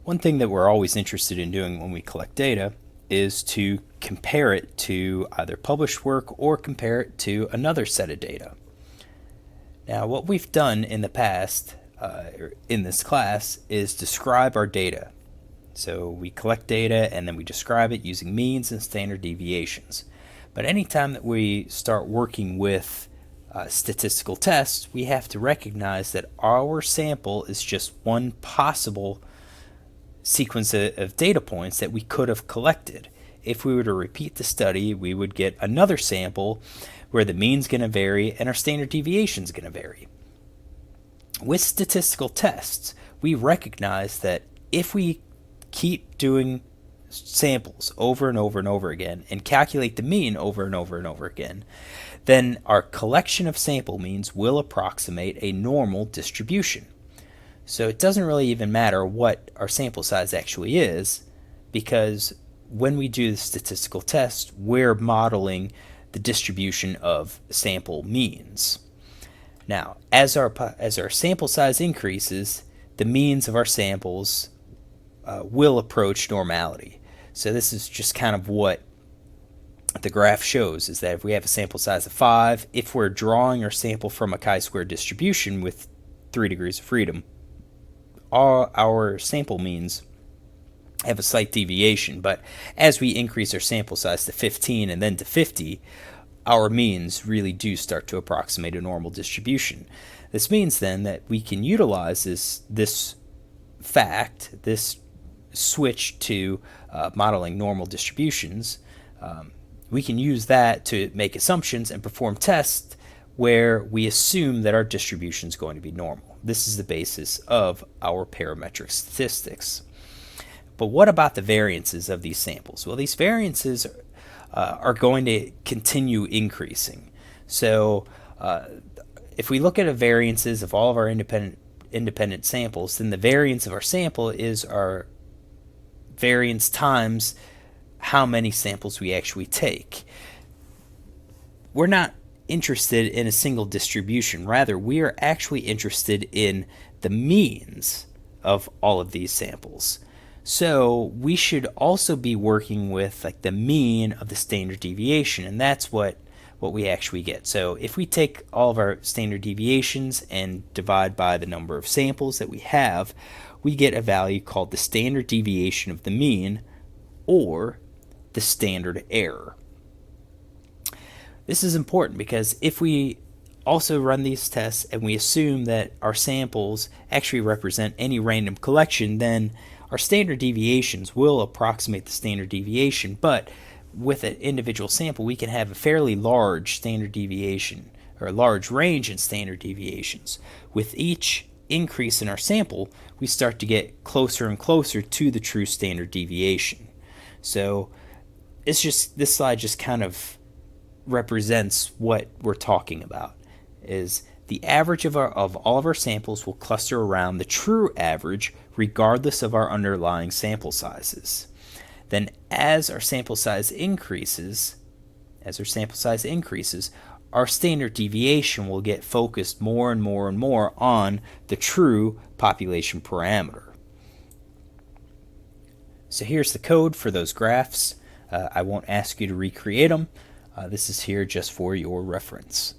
One thing that we're always interested in doing when we collect data is to compare it to either published work or compare it to another set of data. Now, what we've done in the past in this class is describe our data. So we collect data and then we describe it using means and standard deviations. But anytime that we start working with statistical tests, we have to recognize that our sample is just one possible sequence of data points that we could have collected. If we were to repeat the study, we would get another sample where the mean's going to vary and our standard deviation is going to vary. With statistical tests, we recognize that if we keep doing samples over and over and over again and calculate the mean over and over and over again, then our collection of sample means will approximate a normal distribution. So it doesn't really even matter what our sample size actually is, because when we do the statistical test, we're modeling the distribution of sample means. Now, as our sample size increases, the means of our samples will approach normality. So this is just kind of what the graph shows, is that if we have a sample size of 5, if we're drawing our sample from a chi-square distribution with 3 degrees of freedom, our sample means have a slight deviation, but as we increase our sample size to 15 and then to 50, our means really do start to approximate a normal distribution. This means then that we can utilize this fact, this switch to modeling normal distributions. We can use that to make assumptions and perform tests where we assume that our distribution is going to be normal. This is the basis of our parametric statistics. But what about the variances of these samples? Well, these variances are going to continue increasing. So if we look at the variances of all of our independent samples, then the variance of our sample is our variance times how many samples we actually take. We're not interested in a single distribution. Rather, we are actually interested in the means of all of these samples. So we should also be working with like the mean of the standard deviation, and that's what we actually get. So if we take all of our standard deviations and divide by the number of samples that we have, we get a value called the standard deviation of the mean, or the standard error. This is important because if we also run these tests and we assume that our samples actually represent any random collection, then our standard deviations will approximate the standard deviation, but with an individual sample we can have a fairly large standard deviation, or a large range in standard deviations. With each increase in our sample, we start to get closer and closer to the true standard deviation. So this slide just kind of represents what we're talking about, is the average of all of our samples will cluster around the true average regardless of our underlying sample sizes. Then as our sample size increases, our standard deviation will get focused more and more and more on the true population parameter. So here's the code for those graphs. I won't ask you to recreate them. This is here just for your reference.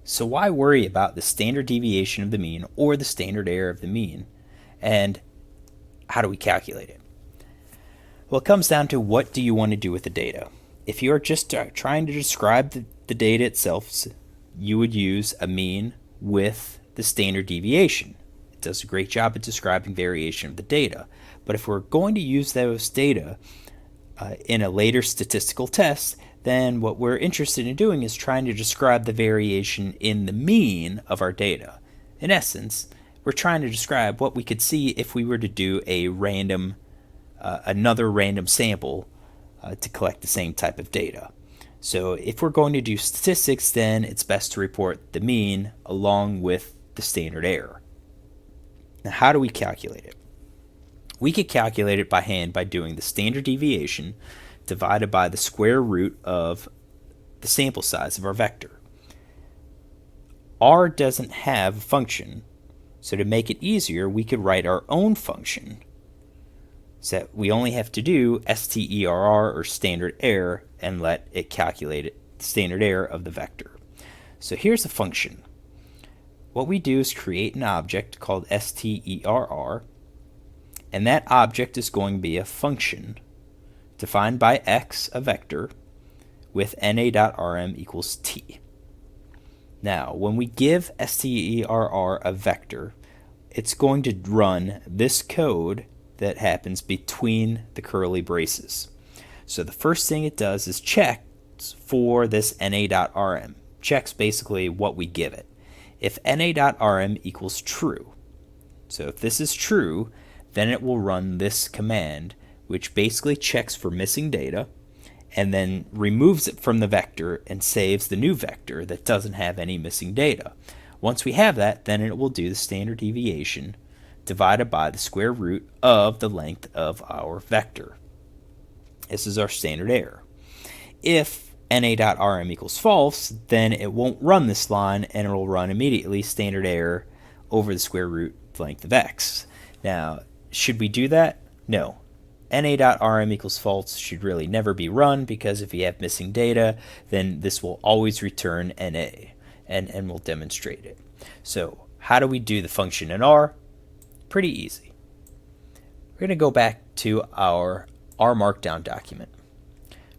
So why worry about the standard deviation of the mean or the standard error of the mean? And how do we calculate it? Well, it comes down to what do you want to do with the data. If you're just trying to describe the data itself, you would use a mean with the standard deviation. It does a great job at describing variation of the data. But if we're going to use those data in a later statistical test, then what we're interested in doing is trying to describe the variation in the mean of our data. In essence, we're trying to describe what we could see if we were to do a another random sample to collect the same type of data. So if we're going to do statistics, then it's best to report the mean along with the standard error. Now, how do we calculate it? We could calculate it by hand by doing the standard deviation divided by the square root of the sample size of our vector. R doesn't have a function So to make it easier, we could write our own function. So we only have to do STERR, or standard error, and let it calculate the standard error of the vector. So here's a function. What we do is create an object called STERR, and that object is going to be a function defined by x, a vector, with na.rm equals t. Now, when we give STERR a vector, it's going to run this code that happens between the curly braces. So the first thing it does is checks for this na.rm. Checks basically what we give it. If na.rm equals true, so if this is true, then it will run this command, which basically checks for missing data and then removes it from the vector and saves the new vector that doesn't have any missing data. Once we have that, then it will do the standard deviation divided by the square root of the length of our vector. This is our standard error. If na.rm equals false, then it won't run this line and it will run immediately standard error over the square root length of x. Now, should we do that? No. na.rm equals false should really never be run, because if you have missing data, then this will always return na, and we'll demonstrate it. So how do we do the function in R? Pretty easy. We're going to go back to our R Markdown document.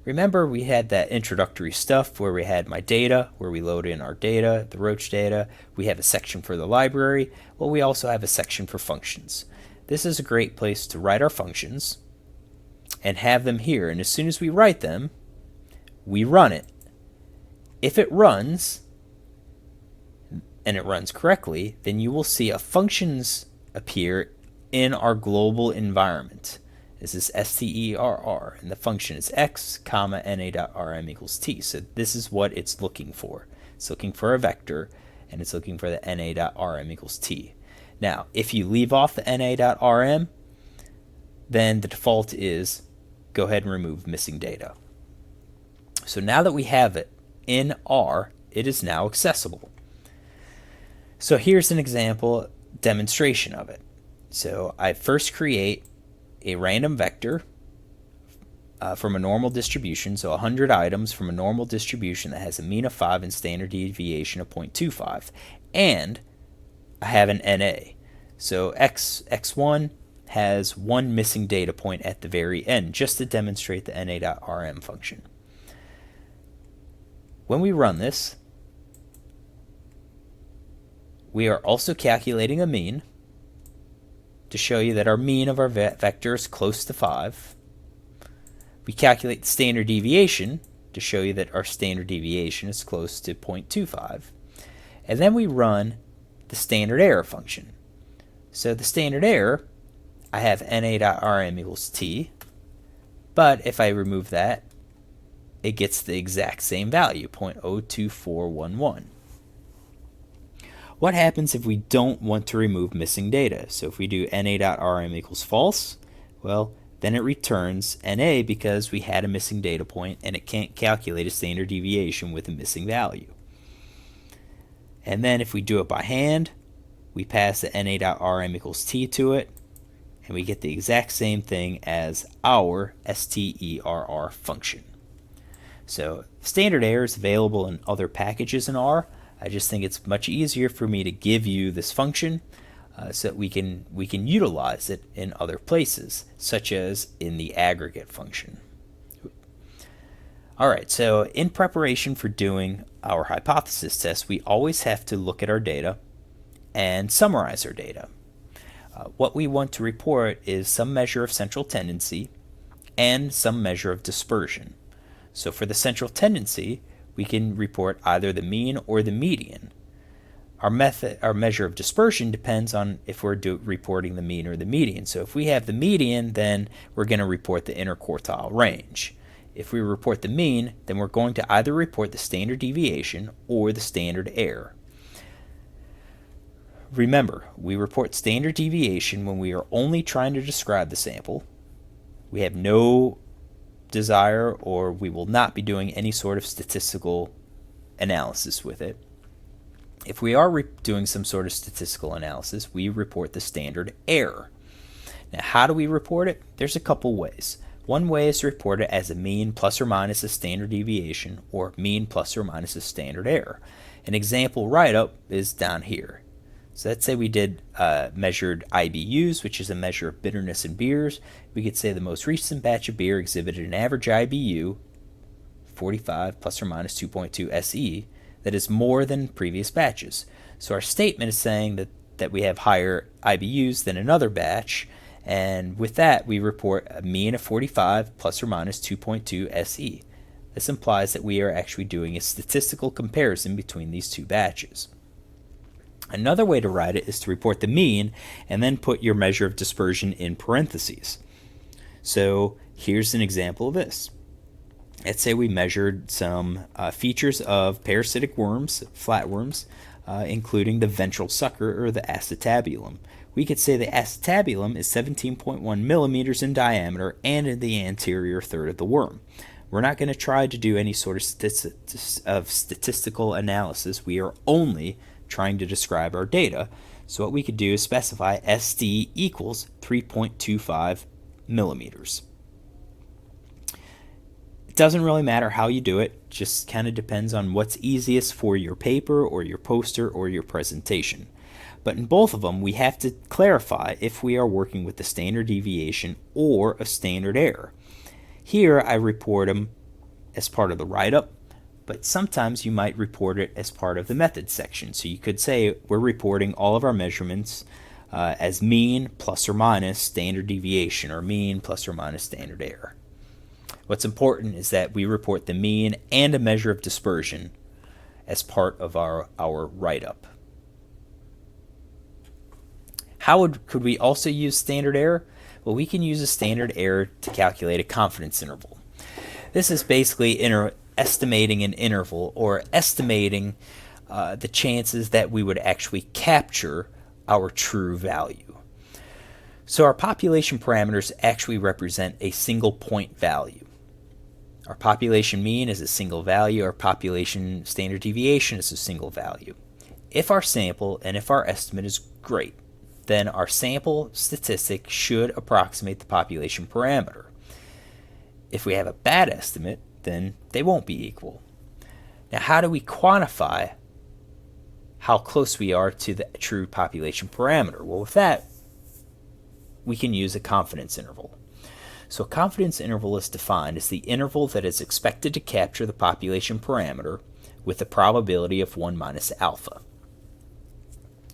Remember, we had that introductory stuff where we had my data, where we load in our data, the Roach data. We have a section for the library. Well, we also have a section for functions. This is a great place to write our functions and have them here. And as soon as we write them, we run it. If it runs, and it runs correctly, then you will see a functions appear in our global environment. This is STERR, and the function is x, comma, na.rm equals t. So this is what it's looking for. It's looking for a vector, and it's looking for the na.rm equals t. Now, if you leave off the na.rm, then the default is go ahead and remove missing data. So now that we have it in R, it is now accessible. So here's an example demonstration of it. So I first create a random vector from a normal distribution, so 100 items from a normal distribution that has a mean of 5 and standard deviation of 0.25, and I have an NA. So x1 has one missing data point at the very end, just to demonstrate the na.rm function. When we run this, we are also calculating a mean to show you that our mean of our vector is close to 5. We calculate the standard deviation to show you that our standard deviation is close to 0.25. And then we run the standard error function. So the standard error, I have na.rm equals t, but if I remove that, it gets the exact same value, 0.02411. What happens if we don't want to remove missing data? So if we do na.rm equals false, well, then it returns na because we had a missing data point and it can't calculate a standard deviation with a missing value. And then if we do it by hand, we pass the na.rm equals t to it, and we get the exact same thing as our STERR function. So standard error is available in other packages in R. I just think it's much easier for me to give you this function so that we can utilize it in other places, such as in the aggregate function. Alright, so in preparation for doing our hypothesis test, we always have to look at our data and summarize our data. What we want to report is some measure of central tendency and some measure of dispersion. So for the central tendency, we can report either the mean or the median. Our measure of dispersion depends on if we're reporting the mean or the median. So if we have the median, then we're going to report the interquartile range. If we report the mean, then we're going to either report the standard deviation or the standard error. Remember, we report standard deviation when we are only trying to describe the sample. We have no desire, or we will not be doing any sort of statistical analysis with it. If we are doing some sort of statistical analysis, we report the standard error. Now, how do we report it? There's a couple ways. One way is to report it as a mean plus or minus a standard deviation, or mean plus or minus a standard error. An example write-up is down here. So let's say we did measured IBUs, which is a measure of bitterness in beers. We could say the most recent batch of beer exhibited an average IBU, 45 plus or minus 2.2 SE, that is more than previous batches. So our statement is saying that we have higher IBUs than another batch, and with that we report a mean of 45 plus or minus 2.2 SE. This implies that we are actually doing a statistical comparison between these two batches. Another way to write it is to report the mean and then put your measure of dispersion in parentheses. So here's an example of this. Let's say we measured some features of parasitic worms, flatworms, including the ventral sucker or the acetabulum. We could say the acetabulum is 17.1 millimeters in diameter and in the anterior third of the worm. We're not going to try to do any sort of statistical analysis. We are only trying to describe our data. So what we could do is specify SD equals 3.25 millimeters. It doesn't really matter how you do it, just kind of depends on what's easiest for your paper or your poster or your presentation. But in both of them, we have to clarify if we are working with the standard deviation or a standard error. Here I report them as part of the write-up, but sometimes you might report it as part of the methods section. So you could say we're reporting all of our measurements as mean plus or minus standard deviation, or mean plus or minus standard error. What's important is that we report the mean and a measure of dispersion as part of our write-up. How could we also use standard error? Well, we can use a standard error to calculate a confidence interval. This is basically estimating an interval, or estimating the chances that we would actually capture our true value. So our population parameters actually represent a single point value. Our population mean is a single value. Our population standard deviation is a single value. If our sample and if our estimate is great, then our sample statistic should approximate the population parameter. If we have a bad estimate, then they won't be equal. Now, how do we quantify how close we are to the true population parameter? Well, with that, we can use a confidence interval. So a confidence interval is defined as the interval that is expected to capture the population parameter with a probability of 1 minus alpha,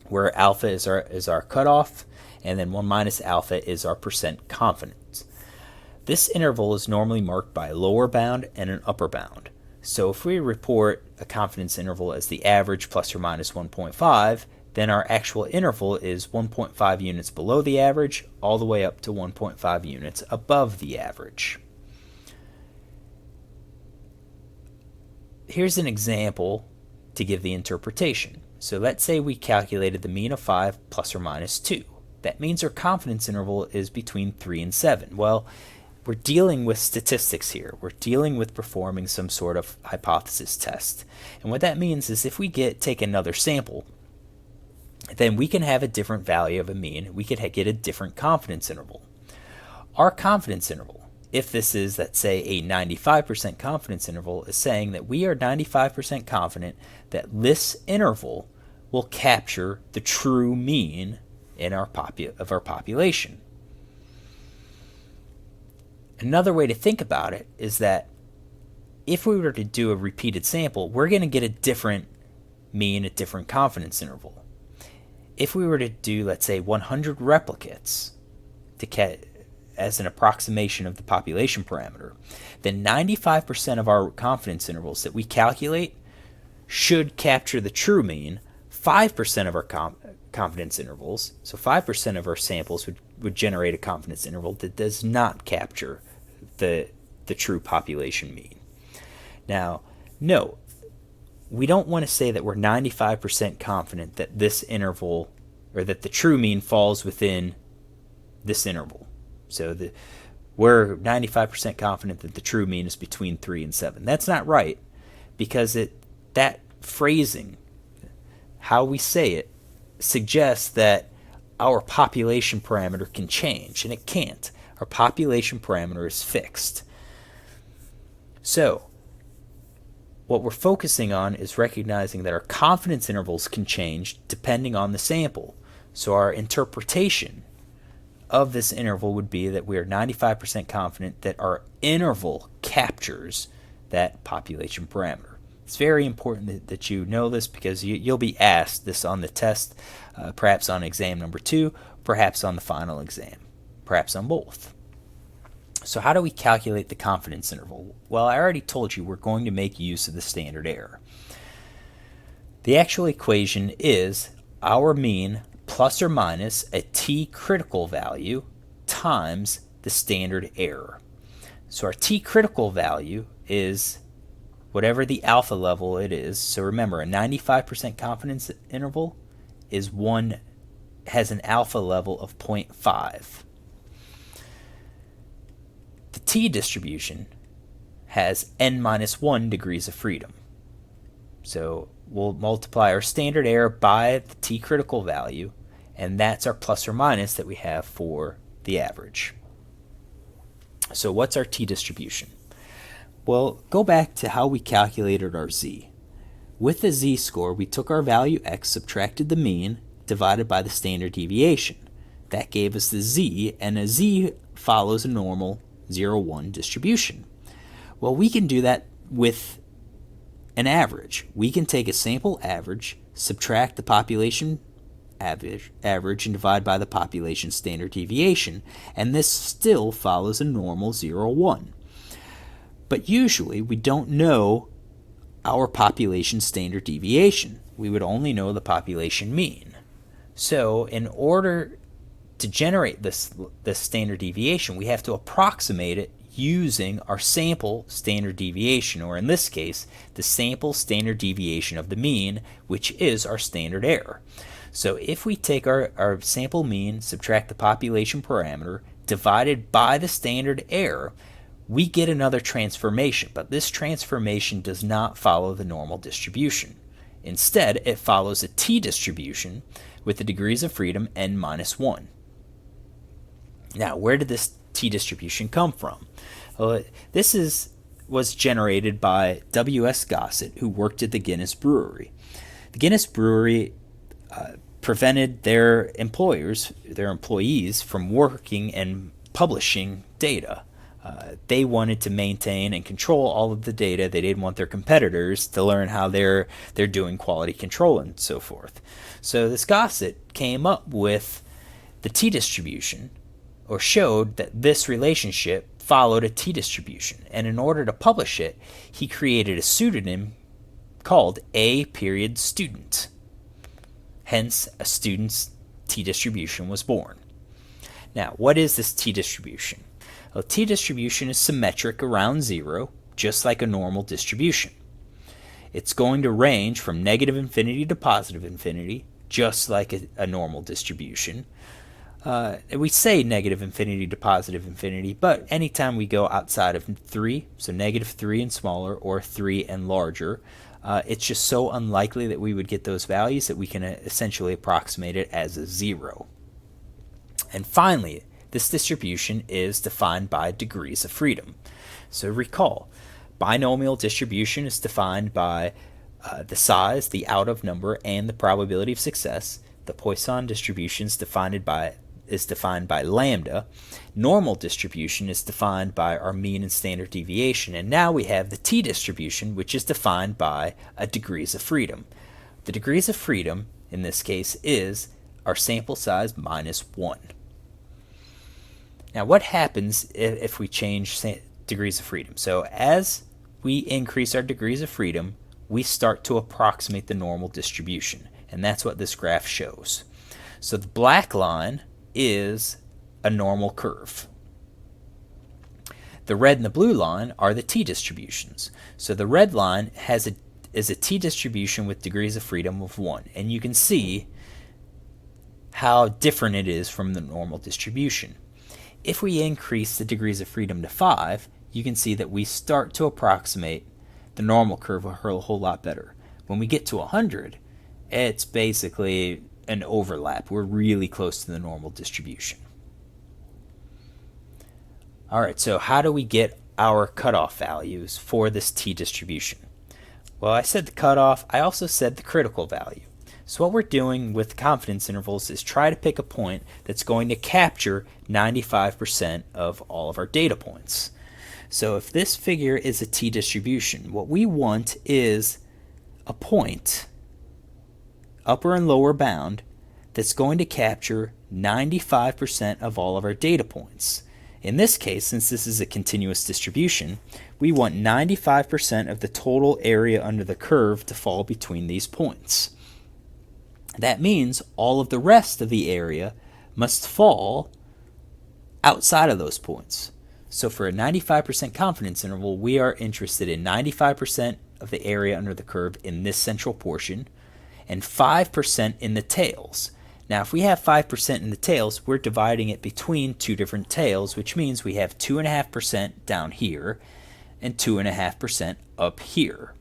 where alpha is our cutoff, and then 1 minus alpha is our percent confidence. This interval is normally marked by a lower bound and an upper bound. So if we report a confidence interval as the average plus or minus 1.5, then our actual interval is 1.5 units below the average all the way up to 1.5 units above the average. Here's an example to give the interpretation. So let's say we calculated the mean of 5 plus or minus 2. That means our confidence interval is between 3 and 7. Well, we're dealing with statistics here. We're dealing with performing some sort of hypothesis test. And what that means is if we take another sample, then we can have a different value of a mean. We could get a different confidence interval. Our confidence interval, if this is, let's say, a 95% confidence interval, is saying that we are 95% confident that this interval will capture the true mean in our population. Another way to think about it is that if we were to do a repeated sample, we're going to get a different mean, a different confidence interval. If we were to do, let's say, 100 replicates as an approximation of the population parameter, then 95% of our confidence intervals that we calculate should capture the true mean. 5% of our confidence intervals, so 5% of our samples would generate a confidence interval that does not capture the true population mean. Now, note, we don't want to say that we're 95% confident that this interval, or that the true mean falls within this interval. So we're 95% confident that the true mean is between 3 and 7. That's not right, because that phrasing, how we say it suggests that our population parameter can change, and it can't. Our population parameter is fixed. So what we're focusing on is recognizing that our confidence intervals can change depending on the sample. So our interpretation of this interval would be that we are 95% confident that our interval captures that population parameter. It's very important that you know this, because you'll be asked this on the test, perhaps on exam number 2, perhaps on the final exam, perhaps on both. So how do we calculate the confidence interval? Well, I already told you we're going to make use of the standard error. The actual equation is our mean plus or minus a t critical value times the standard error. So our t critical value is whatever the alpha level it is. So remember, a 95% confidence interval has an alpha level of 0.5. The t distribution has n-1 degrees of freedom. So we'll multiply our standard error by the t critical value, and that's our plus or minus that we have for the average. So what's our t distribution? Well, go back to how we calculated our z. With the z-score, we took our value x, subtracted the mean, divided by the standard deviation. That gave us the z, and a z follows a normal 0-1 distribution. Well, we can do that with an average. We can take a sample average, subtract the population average, and divide by the population standard deviation, and this still follows a normal 0-1. But usually we don't know our population standard deviation. We would only know the population mean. So in order to generate this standard deviation, we have to approximate it using our sample standard deviation, or in this case, the sample standard deviation of the mean, which is our standard error. So if we take our sample mean, subtract the population parameter, divided by the standard error, we get another transformation, but this transformation does not follow the normal distribution. Instead, it follows a t distribution with the degrees of freedom n-1. Now, where did this t distribution come from? This was generated by W.S. Gossett, who worked at the Guinness Brewery. The Guinness Brewery prevented their employees from working and publishing data. They wanted to maintain and control all of the data. They didn't want their competitors to learn how they're doing quality control and so forth. So this Gossett came up with the t distribution, or showed that this relationship followed a t distribution. And in order to publish it, he created a pseudonym called A.Student. Hence, a student's t distribution was born. Now, what is this t distribution? A t distribution is symmetric around 0, just like a normal distribution. It's going to range from negative infinity to positive infinity, just like a normal distribution. We say negative infinity to positive infinity, but anytime we go outside of 3, so negative 3 and smaller, or 3 and larger, it's just so unlikely that we would get those values that we can essentially approximate it as a 0. And finally, this distribution is defined by degrees of freedom. So recall, binomial distribution is defined by the size, the out of number, and the probability of success. The Poisson distribution is defined by lambda. Normal distribution is defined by our mean and standard deviation. And now we have the t distribution, which is defined by a degrees of freedom. The degrees of freedom, in this case, is our sample size minus 1. Now, what happens if we change degrees of freedom? So as we increase our degrees of freedom, we start to approximate the normal distribution. And that's what this graph shows. So the black line is a normal curve. The red and the blue line are the t distributions. So the red line is a t distribution with degrees of freedom of 1. And you can see how different it is from the normal distribution. If we increase the degrees of freedom to 5, you can see that we start to approximate the normal curve a whole lot better. When we get to 100, it's basically an overlap. We're really close to the normal distribution. All right, so how do we get our cutoff values for this t-distribution? Well, I said the cutoff. I also said the critical value. So what we're doing with confidence intervals is try to pick a point that's going to capture 95% of all of our data points. So if this figure is a t-distribution, what we want is a point, upper and lower bound, that's going to capture 95% of all of our data points. In this case, since this is a continuous distribution, we want 95% of the total area under the curve to fall between these points. That means all of the rest of the area must fall outside of those points. So for a 95% confidence interval, we are interested in 95% of the area under the curve in this central portion and 5% in the tails. Now, if we have 5% in the tails, we're dividing it between two different tails, which means we have 2.5% down here and 2.5% up here.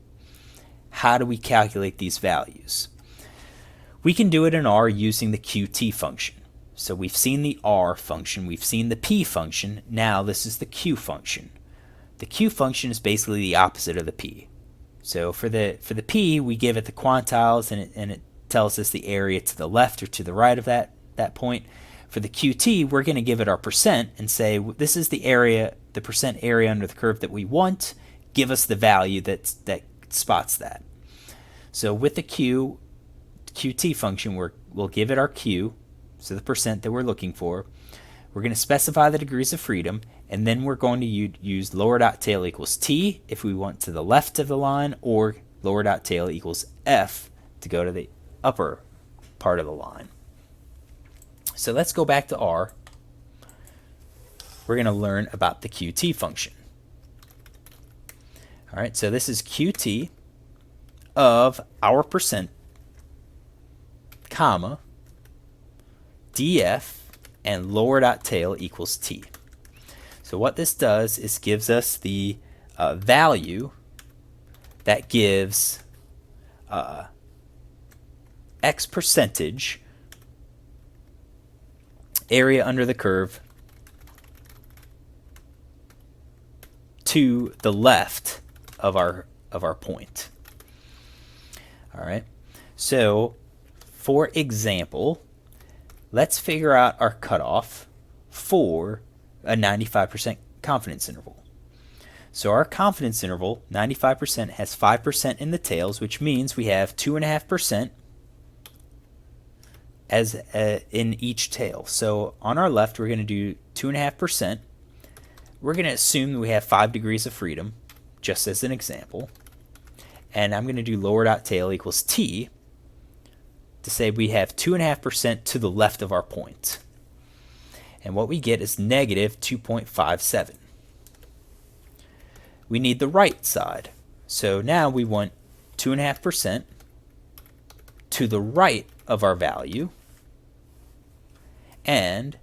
How do we calculate these values? We can do it in R using the Qt function. So we've seen the R function, we've seen the P function, now this is the Q function. The Q function is basically the opposite of the P. So for the P, we give it the quantiles and it tells us the area to the left or to the right of that point. For the Qt, we're going to give it our percent and say this is the area, the percent area under the curve that we want. Give us the value that spots that. So with the Qt function, we'll give it our Q, so the percent that we're looking for. We're going to specify the degrees of freedom, and then we're going to use lower dot tail equals T if we want to the left of the line, or lower dot tail equals F to go to the upper part of the line. So let's go back to R. We're going to learn about the Qt function. All right, so this is Qt of our percent, comma, df, and lower dot tail equals T. So what this does is gives us the value that gives X percentage area under the curve to the left of our point. All right. So for example, let's figure out our cutoff for a 95% confidence interval. So our confidence interval, 95%, has 5% in the tails, which means we have 2.5% as in each tail. So on our left, we're going to do 2.5%. We're going to assume that we have 5 degrees of freedom, just as an example. And I'm going to do lower dot tail equals T to say we have 2.5% to the left of our point. And what we get is negative 2.57. We need the right side. So now we want 2.5% to the right of our value. And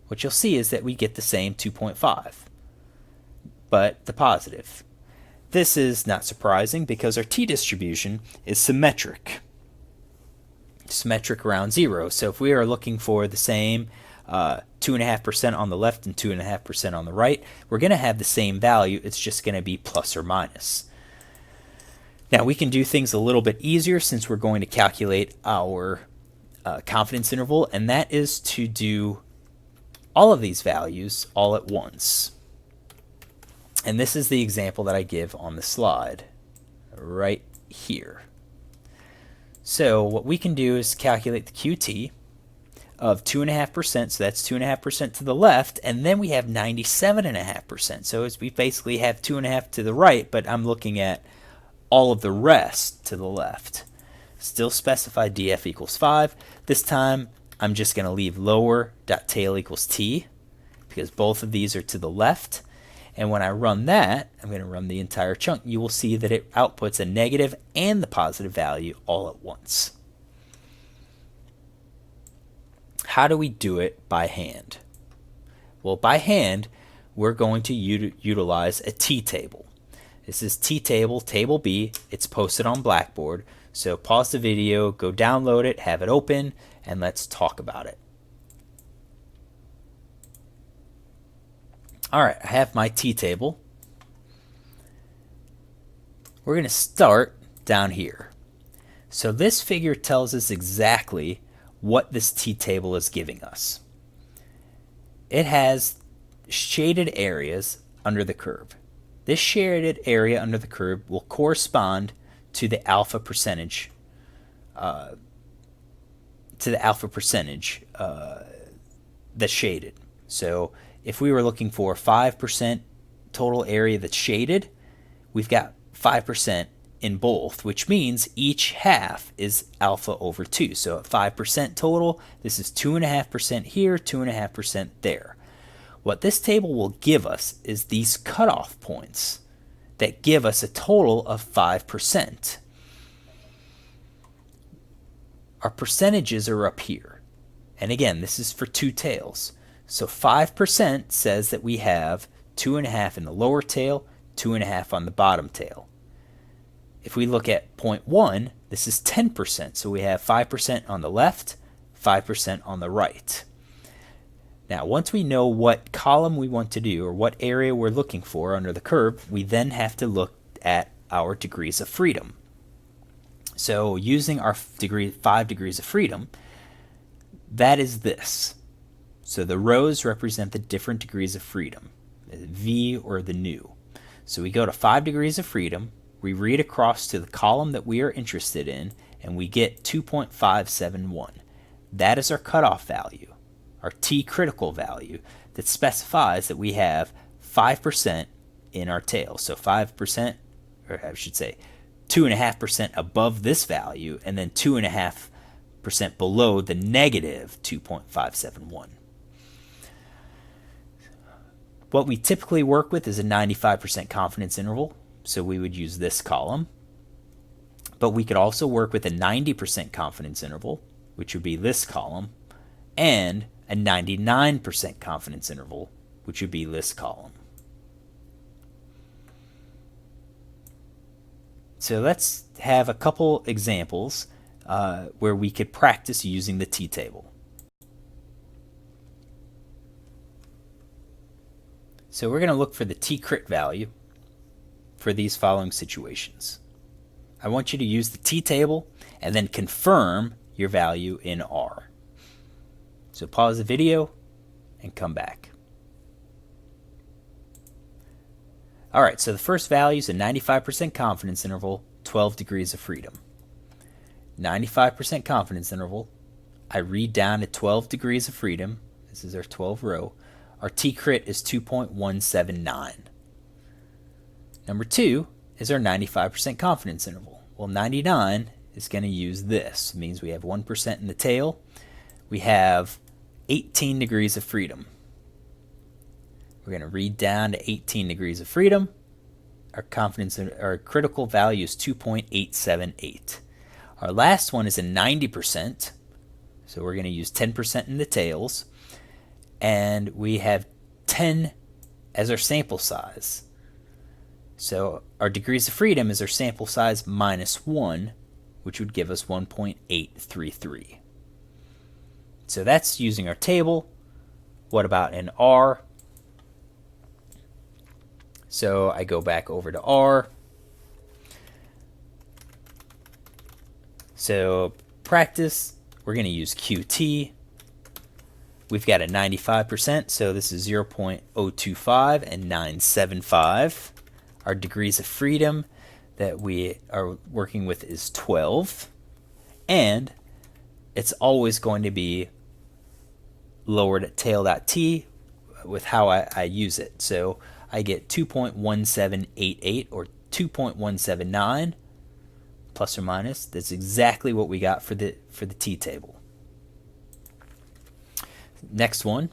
what you'll see is that we get the same 2.5, but the positive. This is not surprising because our t-distribution is symmetric. Symmetric around 0. So if we are looking for the same 2.5% on the left and 2.5% on the right, we're going to have the same value. It's just going to be plus or minus. Now we can do things a little bit easier since we're going to calculate our confidence interval, and that is to do all of these values all at once. And this is the example that I give on the slide right here. So what we can do is calculate the Qt of 2.5%, so that's 2.5% to the left, and then we have 97.5%. So we basically have 2.5 to the right, but I'm looking at all of the rest to the left. Still specify df equals 5. This time I'm just going to leave lower dot tail equals T because both of these are to the left. And when I run that, I'm going to run the entire chunk. You will see that it outputs a negative and the positive value all at once. How do we do it by hand? Well, by hand, we're going to utilize a t-table. This is t-table, table B. It's posted on Blackboard. So pause the video, go download it, have it open, and let's talk about it. All right, I have my t-table. We're going to start down here. So this figure tells us exactly what this t-table is giving us. It has shaded areas under the curve. This shaded area under the curve will correspond to the alpha percentage, that's shaded. So if we were looking for 5% total area that's shaded, we've got 5% in both, which means each half is alpha over 2. So at 5% total, this is 2.5% here, 2.5% there. What this table will give us is these cutoff points that give us a total of 5%. Our percentages are up here. And again, this is for two tails. So 5% says that we have 2.5 in the lower tail, 2.5 on the bottom tail. If we look at 0.1, this is 10%. So we have 5% on the left, 5% on the right. Now, once we know what column we want to do or what area we're looking for under the curve, we then have to look at our degrees of freedom. So using our 5 degrees of freedom, that is this. So the rows represent the different degrees of freedom, V or the nu. So we go to 5 degrees of freedom, we read across to the column that we are interested in, and we get 2.571. That is our cutoff value, our T critical value that specifies that we have 5% in our tail. So 5%, or I should say 2.5% above this value, and then 2.5% below the negative 2.571. What we typically work with is a 95% confidence interval, so we would use this column. But we could also work with a 90% confidence interval, which would be this column, and a 99% confidence interval, which would be this column. So let's have a couple examples where we could practice using the t-table. So we're going to look for the t-crit value for these following situations. I want you to use the t-table and then confirm your value in R. So pause the video and come back. All right, so the first value is a 95% confidence interval, 12 degrees of freedom. 95% confidence interval. I read down to 12 degrees of freedom. This is our 12 row. Our t-crit is 2.179. Number 2 is our 95% confidence interval. Well, 99 is going to use this. It means we have 1% in the tail. We have 18 degrees of freedom. We're going to read down to 18 degrees of freedom. Our critical value is 2.878. Our last one is a 90%. So we're going to use 10% in the tails. And we have 10 as our sample size. So our degrees of freedom is our sample size minus 1, which would give us 1.833. So that's using our table. What about in R? So I go back over to R. So practice, we're going to use QT. We've got a 95%, so this is 0.025 and 975. Our degrees of freedom that we are working with is 12. And it's always going to be lowered at tail.t with how I use it. So I get 2.1788 or 2.179 plus or minus. That's exactly what we got for the t-table. Next one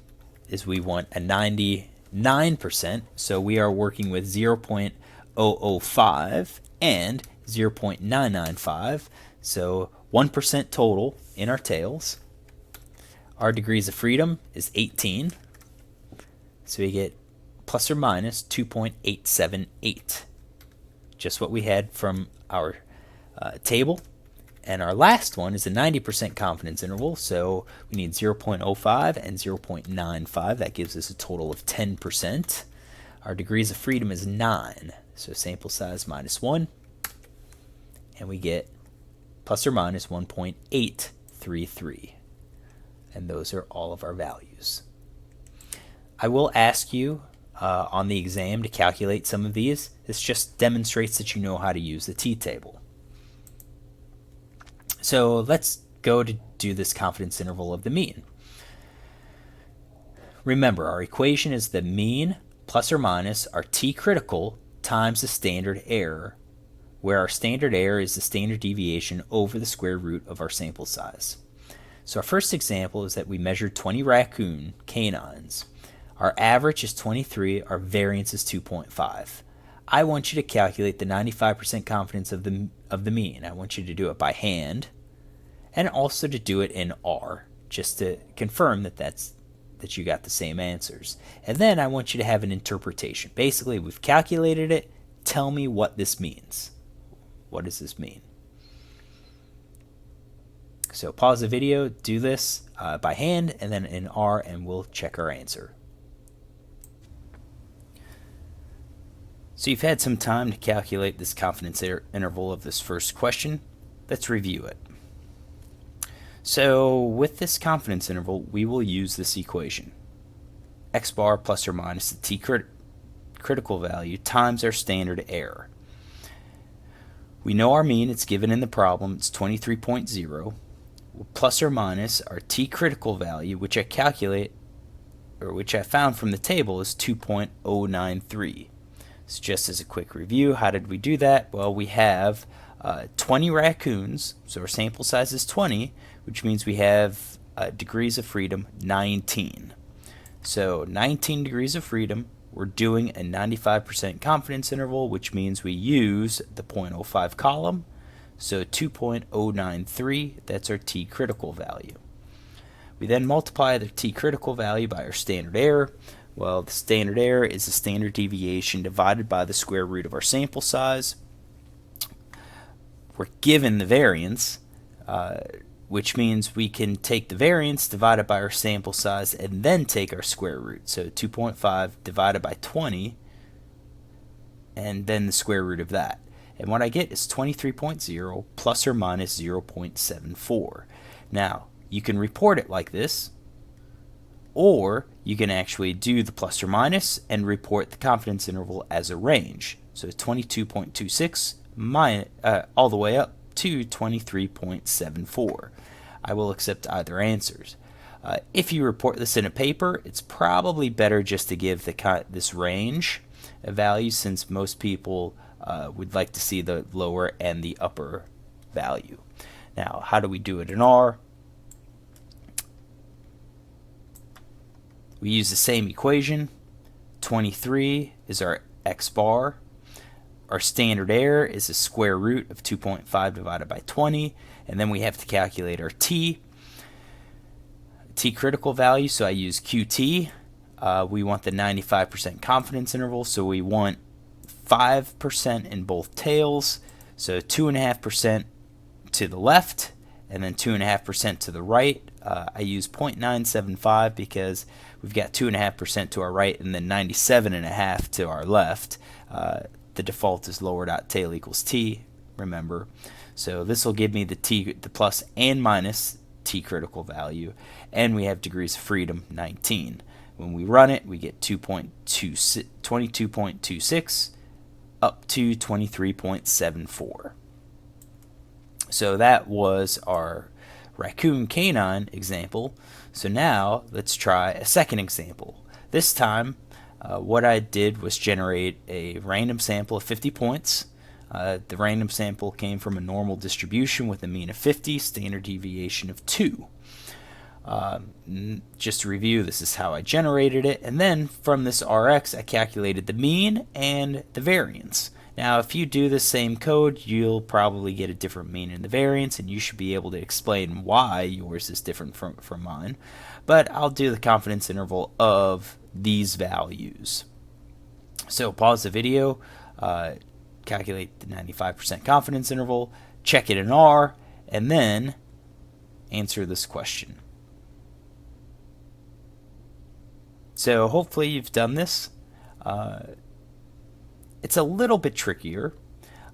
is we want a 99%, so we are working with 0.005 and 0.995, so 1% total in our tails. Our degrees of freedom is 18, so we get plus or minus 2.878, just what we had from our table. And our last one is a 90% confidence interval, so we need 0.05 and 0.95. That gives us a total of 10%. Our degrees of freedom is 9, so sample size minus 1, and we get plus or minus 1.833. And those are all of our values. I will ask you on the exam to calculate some of these. This just demonstrates that you know how to use the t-table. So let's go to do this confidence interval of the mean. Remember, our equation is the mean plus or minus our t-critical times the standard error, where our standard error is the standard deviation over the square root of our sample size. So our first example is that we measured 20 raccoon canines. Our average is 23, our variance is 2.5. I want you to calculate the 95% confidence of the mean. I want you to do it by hand and also to do it in R, just to confirm that you got the same answers. And then I want you to have an interpretation. Basically, we've calculated it. Tell me what this means. What does this mean? So pause the video, do this by hand, and then in R, and we'll check our answer. So you've had some time to calculate this confidence interval of this first question. Let's review it. So with this confidence interval, we will use this equation. X bar plus or minus the t critical value times our standard error. We know our mean, it's given in the problem, it's 23.0, plus or minus our t critical value, which I found from the table, is 2.093. So just as a quick review, how did we do that? Well, we have 20 raccoons, so our sample size is 20, which means we have degrees of freedom 19. So 19 degrees of freedom. We're doing a 95% confidence interval, which means we use the 0.05 column. So 2.093, that's our t critical value. We then multiply the t critical value by our standard error. Well, the standard error is the standard deviation divided by the square root of our sample size. We're given the variance, which means we can take the variance divided by our sample size and then take our square root. So 2.5 divided by 20 and then the square root of that. And what I get is 23.0 plus or minus 0.74. Now, you can report it like this, or you can actually do the plus or minus and report the confidence interval as a range. So 22.26 all the way up to 23.74. I will accept either answers. If you report this in a paper, it's probably better just to give this range of values, since most people would like to see the lower and the upper value. Now, how do we do it in R? We use the same equation. 23 is our X bar. Our standard error is the square root of 2.5 divided by 20, and then we have to calculate our t critical value, so I use QT. We want the 95% confidence interval, so we want 5% in both tails, so 2.5% to the left and then 2.5% to the right. I use 0.975 because we've got 2.5% to our right and then 97.5 to our left. The default is lower dot tail equals t, remember. So this will give me the plus and minus t critical value, and we have degrees of freedom 19. When we run it, we get 22.26 up to 23.74. So that was our raccoon canine example. So now let's try a second example. This time what I did was generate a random sample of 50 points. The random sample came from a normal distribution with a mean of 50, standard deviation of 2. Just to review, this is how I generated it, and then from this Rx I calculated the mean and the variance. Now if you do the same code, you'll probably get a different mean and the variance, and you should be able to explain why yours is different from mine. But I'll do the confidence interval of these values. So pause the video, calculate the 95% confidence interval, check it in R, and then answer this question. So hopefully you've done this. It's a little bit trickier,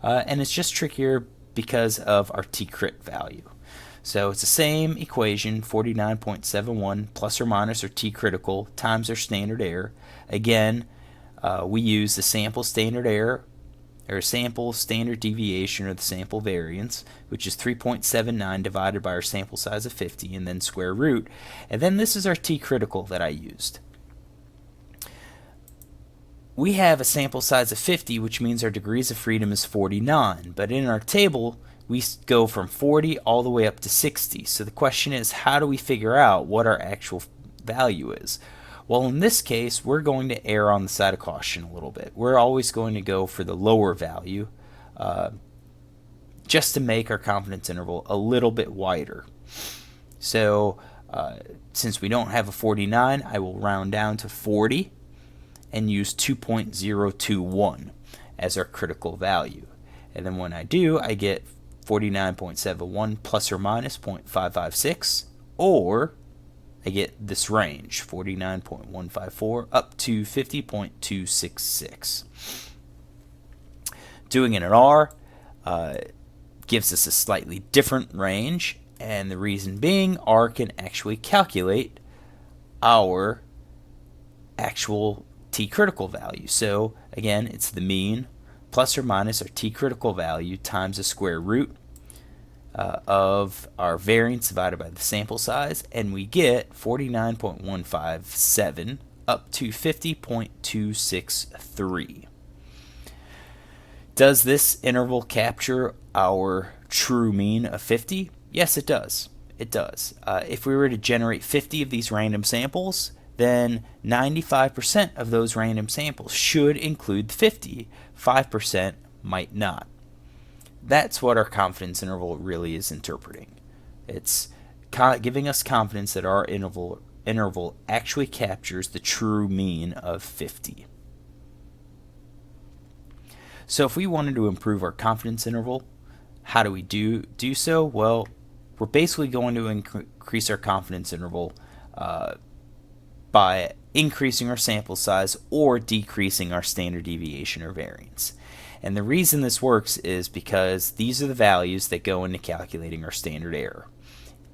and it's just trickier because of our t-crit value. So it's the same equation, 49.71 plus or minus our t-critical times our standard error. Again, we use the sample standard error, or sample standard deviation, or the sample variance, which is 3.79 divided by our sample size of 50, and then square root. And then this is our t-critical that I used. We have a sample size of 50, which means our degrees of freedom is 49. But in our table, we go from 40 all the way up to 60. So the question is, how do we figure out what our actual value is? Well, in this case, we're going to err on the side of caution a little bit. We're always going to go for the lower value, just to make our confidence interval a little bit wider. So since we don't have a 49, I will round down to 40 and use 2.021 as our critical value. And then when I do, I get 49.71 plus or minus 0.556, or I get this range, 49.154 up to 50.266. Doing it in R gives us a slightly different range, and the reason being R can actually calculate our actual t-critical value. So again, it's the mean plus or minus our t-critical value times the square root of our variance divided by the sample size, and we get 49.157 up to 50.263. Does this interval capture our true mean of 50? Yes, it does. It does. If we were to generate 50 of these random samples, then 95% of those random samples should include 50. 5% might not. That's what our confidence interval really is interpreting. It's giving us confidence that our interval actually captures the true mean of 50. So if we wanted to improve our confidence interval, how do we do so? Well, we're basically going to increase our confidence interval by increasing our sample size or decreasing our standard deviation or variance. And the reason this works is because these are the values that go into calculating our standard error.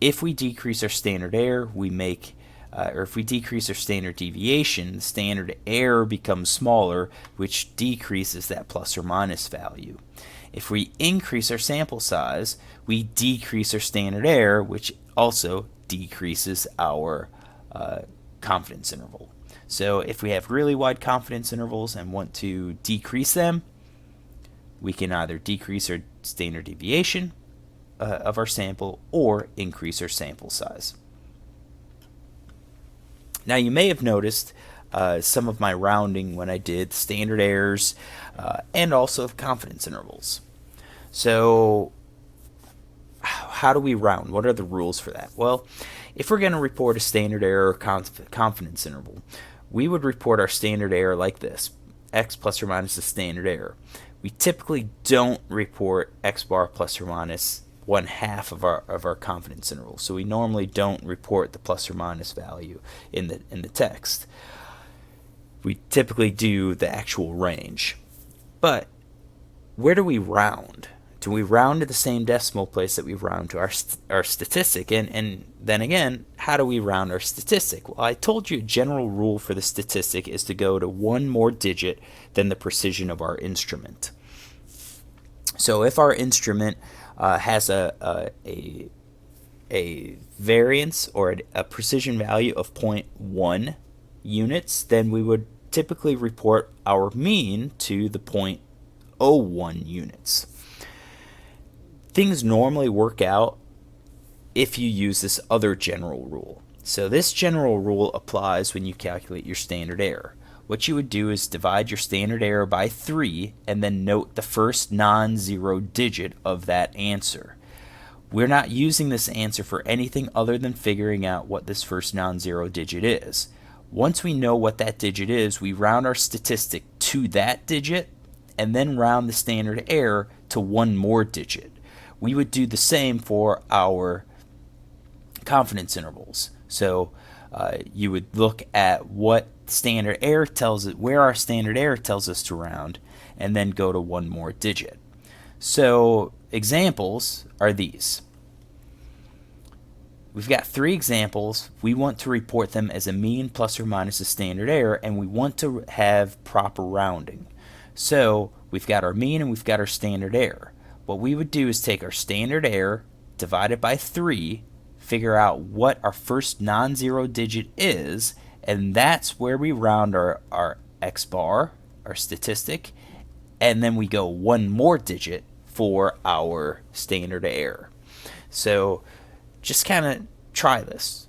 If we decrease our standard error, if we decrease our standard deviation, the standard error becomes smaller, which decreases that plus or minus value. If we increase our sample size, we decrease our standard error, which also decreases our confidence interval. So if we have really wide confidence intervals and want to decrease them, we can either decrease our standard deviation of our sample or increase our sample size. Now you may have noticed some of my rounding when I did standard errors and also confidence intervals. So how do we round? What are the rules for that? Well, if we're going to report a standard error or confidence interval, we would report our standard error like this: x plus or minus the standard error. We typically don't report x bar plus or minus 1/2 of our confidence interval. So we normally don't report the plus or minus value in the text. We typically do the actual range. But where do we round? Do we round to the same decimal place that we round to our statistic? And then again, how do we round our statistic? Well, I told you a general rule for the statistic is to go to one more digit than the precision of our instrument. So if our instrument has a variance or a precision value of 0.1 units, then we would typically report our mean to the 0.01 units. Things normally work out if you use this other general rule. So this general rule applies when you calculate your standard error. What you would do is divide your standard error by 3 and then note the first non-zero digit of that answer. We're not using this answer for anything other than figuring out what this first non-zero digit is. Once we know what that digit is, we round our statistic to that digit and then round the standard error to one more digit. we would do the same for our confidence intervals. So you would look at what standard error tells it, where our standard error tells us to round, and then go to one more digit. So examples are these. We've got 3 examples. We want to report them as a mean plus or minus a standard error, and we want to have proper rounding. So we've got our mean and we've got our standard error. What we would do is take our standard error, divide it by 3, figure out what our first non-zero digit is, and that's where we round our X bar, our statistic, and then we go one more digit for our standard error. So just kind of try this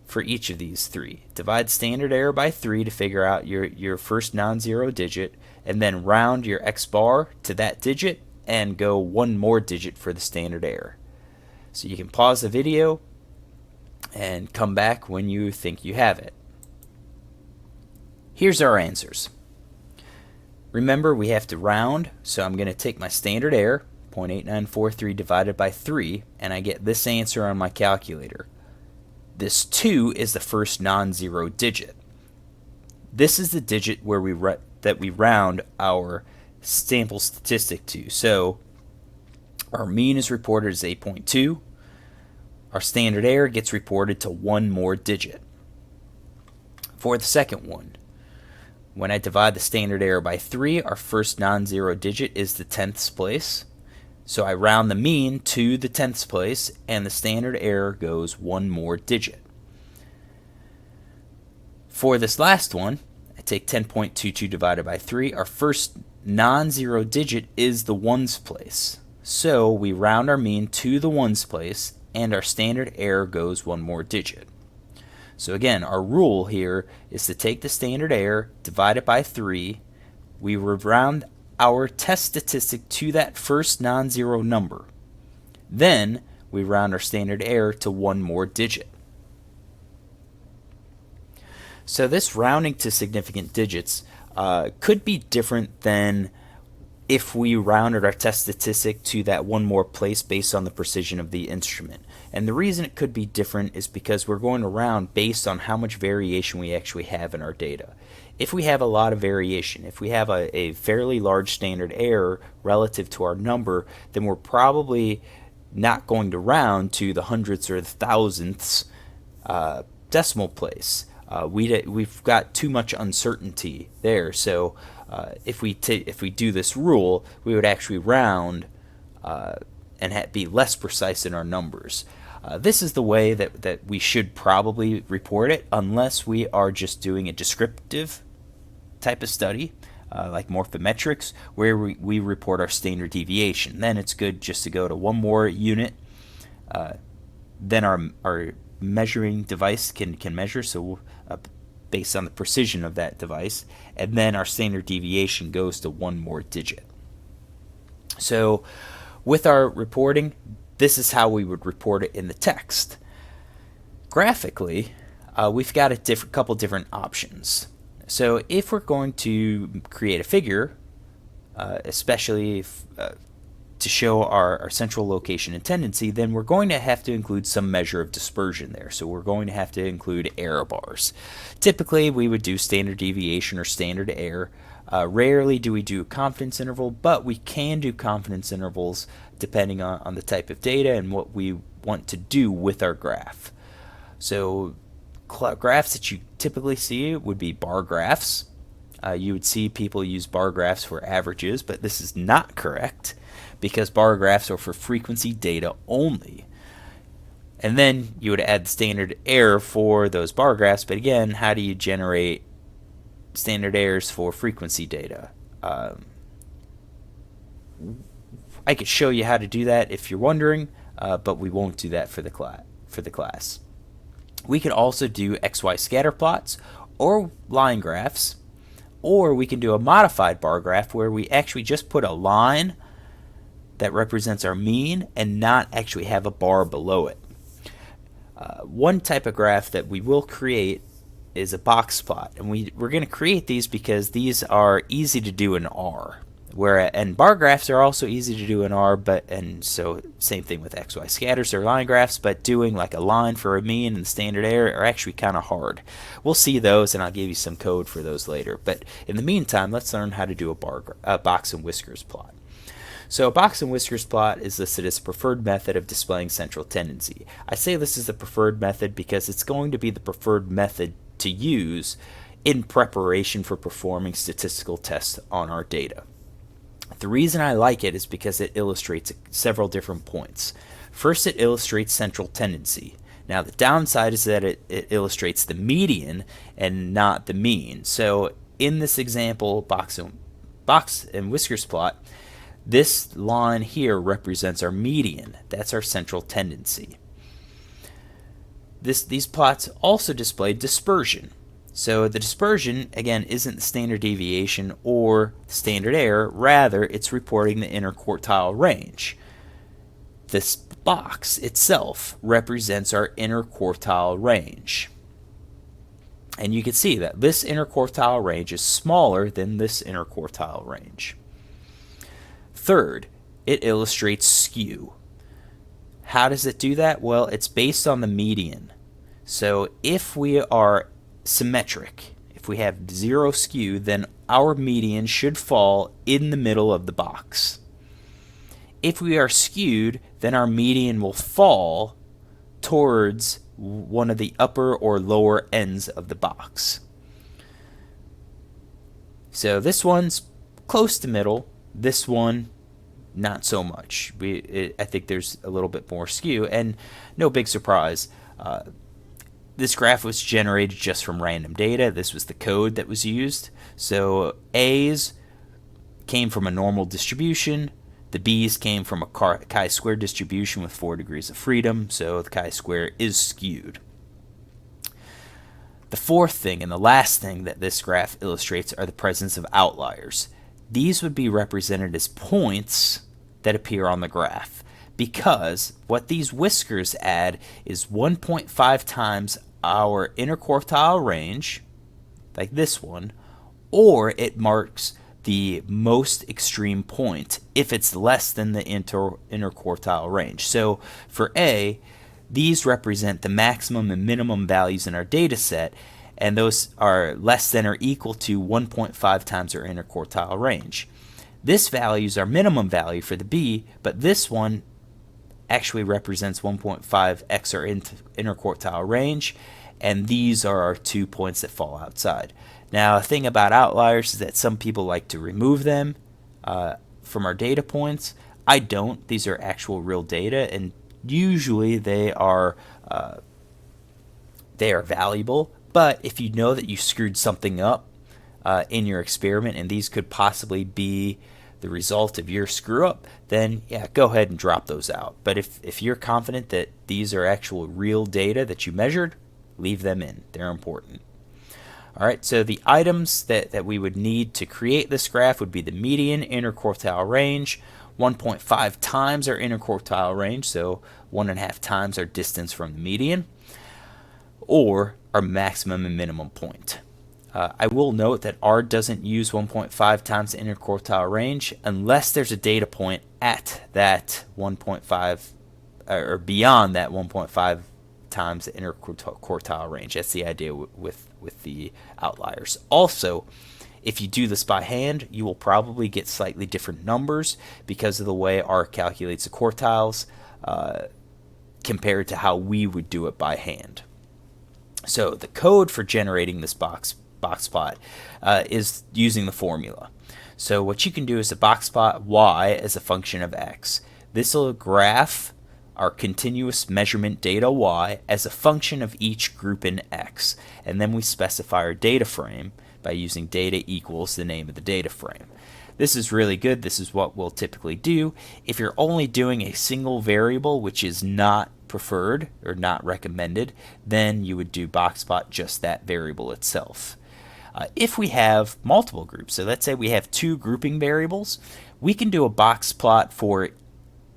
for each of these 3. Divide standard error by 3 to figure out your first non-zero digit, and then round your X bar to that digit and go one more digit for the standard error. So you can pause the video and come back when you think you have it. Here's our answers. Remember, we have to round, so I'm going to take my standard error, 0.8943 divided by 3, and I get this answer on my calculator. This 2 is the first non-zero digit. This is the digit where we round our sample statistic to. So our mean is reported as 8.2. Our standard error gets reported to one more digit. For the second one, when I divide the standard error by 3, our first non-zero digit is the 10th place. So I round the mean to the 10th place, and the standard error goes one more digit. For this last one, I take 10.22 divided by 3. Our first non-zero digit is the ones place. So we round our mean to the ones place, and our standard error goes one more digit. So again, our rule here is to take the standard error, divide it by 3, we round our test statistic to that first non-zero number. Then we round our standard error to one more digit. So this rounding to significant digits could be different than if we rounded our test statistic to that one more place based on the precision of the instrument. And the reason it could be different is because we're going to round based on how much variation we actually have in our data. If we have a lot of variation, if we have a fairly large standard error relative to our number, then we're probably not going to round to the hundredths or the thousandths decimal place. We've got too much uncertainty there. So if we do this rule, we would actually round and be less precise in our numbers. This is the way that we should probably report it, unless we are just doing a descriptive type of study, like morphometrics, where we report our standard deviation. Then it's good just to go to one more unit. Then our measuring device can measure, so based on the precision of that device, and then our standard deviation goes to one more digit. So with our reporting, this is how we would report it in the text. Graphically, we've got a couple different options. So if we're going to create a figure, especially to show our central location and tendency, then we're going to have to include some measure of dispersion there. So we're going to have to include error bars. Typically, we would do standard deviation or standard error. Rarely do we do a confidence interval, but we can do confidence intervals depending on the type of data and what we want to do with our graph. So graphs that you typically see would be bar graphs. You would see people use bar graphs for averages, but this is not correct because bar graphs are for frequency data only. And then you would add the standard error for those bar graphs, but again, how do you generate standard errors for frequency data? I could show you how to do that if you're wondering, but we won't do that for the class. We could also do XY scatter plots or line graphs, or we can do a modified bar graph where we actually just put a line that represents our mean and not actually have a bar below it. One type of graph that we will create is a box plot, and we're going to create these because these are easy to do in R. And bar graphs are also easy to do in R, and so same thing with XY scatters or line graphs, but doing like a line for a mean and the standard error are actually kind of hard. We'll see those, and I'll give you some code for those later. But in the meantime, let's learn how to do a box and whiskers plot. So a box and whiskers plot is listed as a preferred method of displaying central tendency. I say this is the preferred method because it's going to be the preferred method to use in preparation for performing statistical tests on our data. The reason I like it is because it illustrates several different points. First, it illustrates central tendency. Now, the downside is that it illustrates the median and not the mean. So in this example, box and whiskers plot, this line here represents our median. That's our central tendency. These plots also display dispersion. So the dispersion, again, isn't the standard deviation or standard error. Rather, it's reporting the interquartile range. This box itself represents our interquartile range. And you can see that this interquartile range is smaller than this interquartile range. Third, it illustrates skew. How does it do that? Well, it's based on the median. So if we are symmetric, if we have zero skew, then our median should fall in the middle of the box. If we are skewed, then our median will fall towards one of the upper or lower ends of the box. So this one's close to middle, this one not so much. I think there's a little bit more skew, and no big surprise. This graph was generated just from random data. This was the code that was used. So A's came from a normal distribution. The B's came from a chi-square distribution with 4 degrees of freedom, so the chi-square is skewed. The fourth thing and the last thing that this graph illustrates are the presence of outliers. These would be represented as points that appear on the graph, because what these whiskers add is 1.5 times our interquartile range, like this one, or it marks the most extreme point if it's less than the interquartile range. So for A, these represent the maximum and minimum values in our data set, and those are less than or equal to 1.5 times our interquartile range. This value is our minimum value for the B, but this one actually represents 1.5x our interquartile range, and these are our 2 points that fall outside. Now, a thing about outliers is that some people like to remove them from our data points. I don't. These are actual real data, and usually they are valuable. But if you know that you screwed something up in your experiment, and these could possibly be the result of your screw up, then yeah, go ahead and drop those out. But if you're confident that these are actual real data that you measured, leave them in. They're important. All right, so the items that we would need to create this graph would be the median, interquartile range, 1.5 times our interquartile range, so 1.5 times our distance from the median, or our maximum and minimum point. I will note that R doesn't use 1.5 times the interquartile range unless there's a data point at that 1.5 or beyond that 1.5 times the interquartile range. That's the idea with the outliers. Also, if you do this by hand, you will probably get slightly different numbers because of the way R calculates the quartiles compared to how we would do it by hand. So the code for generating this box plot is using the formula. So what you can do is a box plot y as a function of x. This will graph our continuous measurement data y as a function of each group in x, and then we specify our data frame by using data equals the name of the data frame. This is really good. This is what we'll typically do. If you're only doing a single variable, which is not preferred or not recommended, then you would do box plot just that variable itself. If we have multiple groups, so let's say we have 2 grouping variables, we can do a box plot for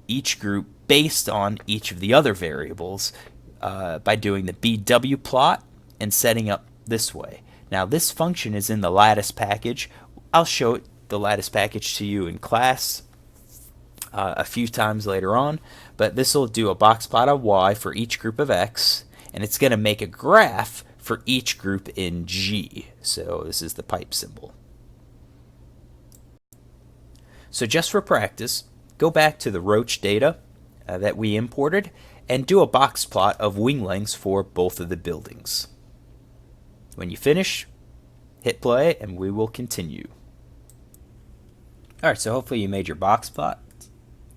each group based on each of the other variables by doing the BW plot and setting up this way. Now this function is in the lattice package. I'll show it the lattice package to you in class a few times later on, but this will do a box plot of y for each group of x, and it's going to make a graph for each group in G. So this is the pipe symbol. So just for practice, go back to the Roach data that we imported and do a box plot of wing lengths for both of the buildings. When you finish, hit play and we will continue. Alright, so hopefully you made your box plot.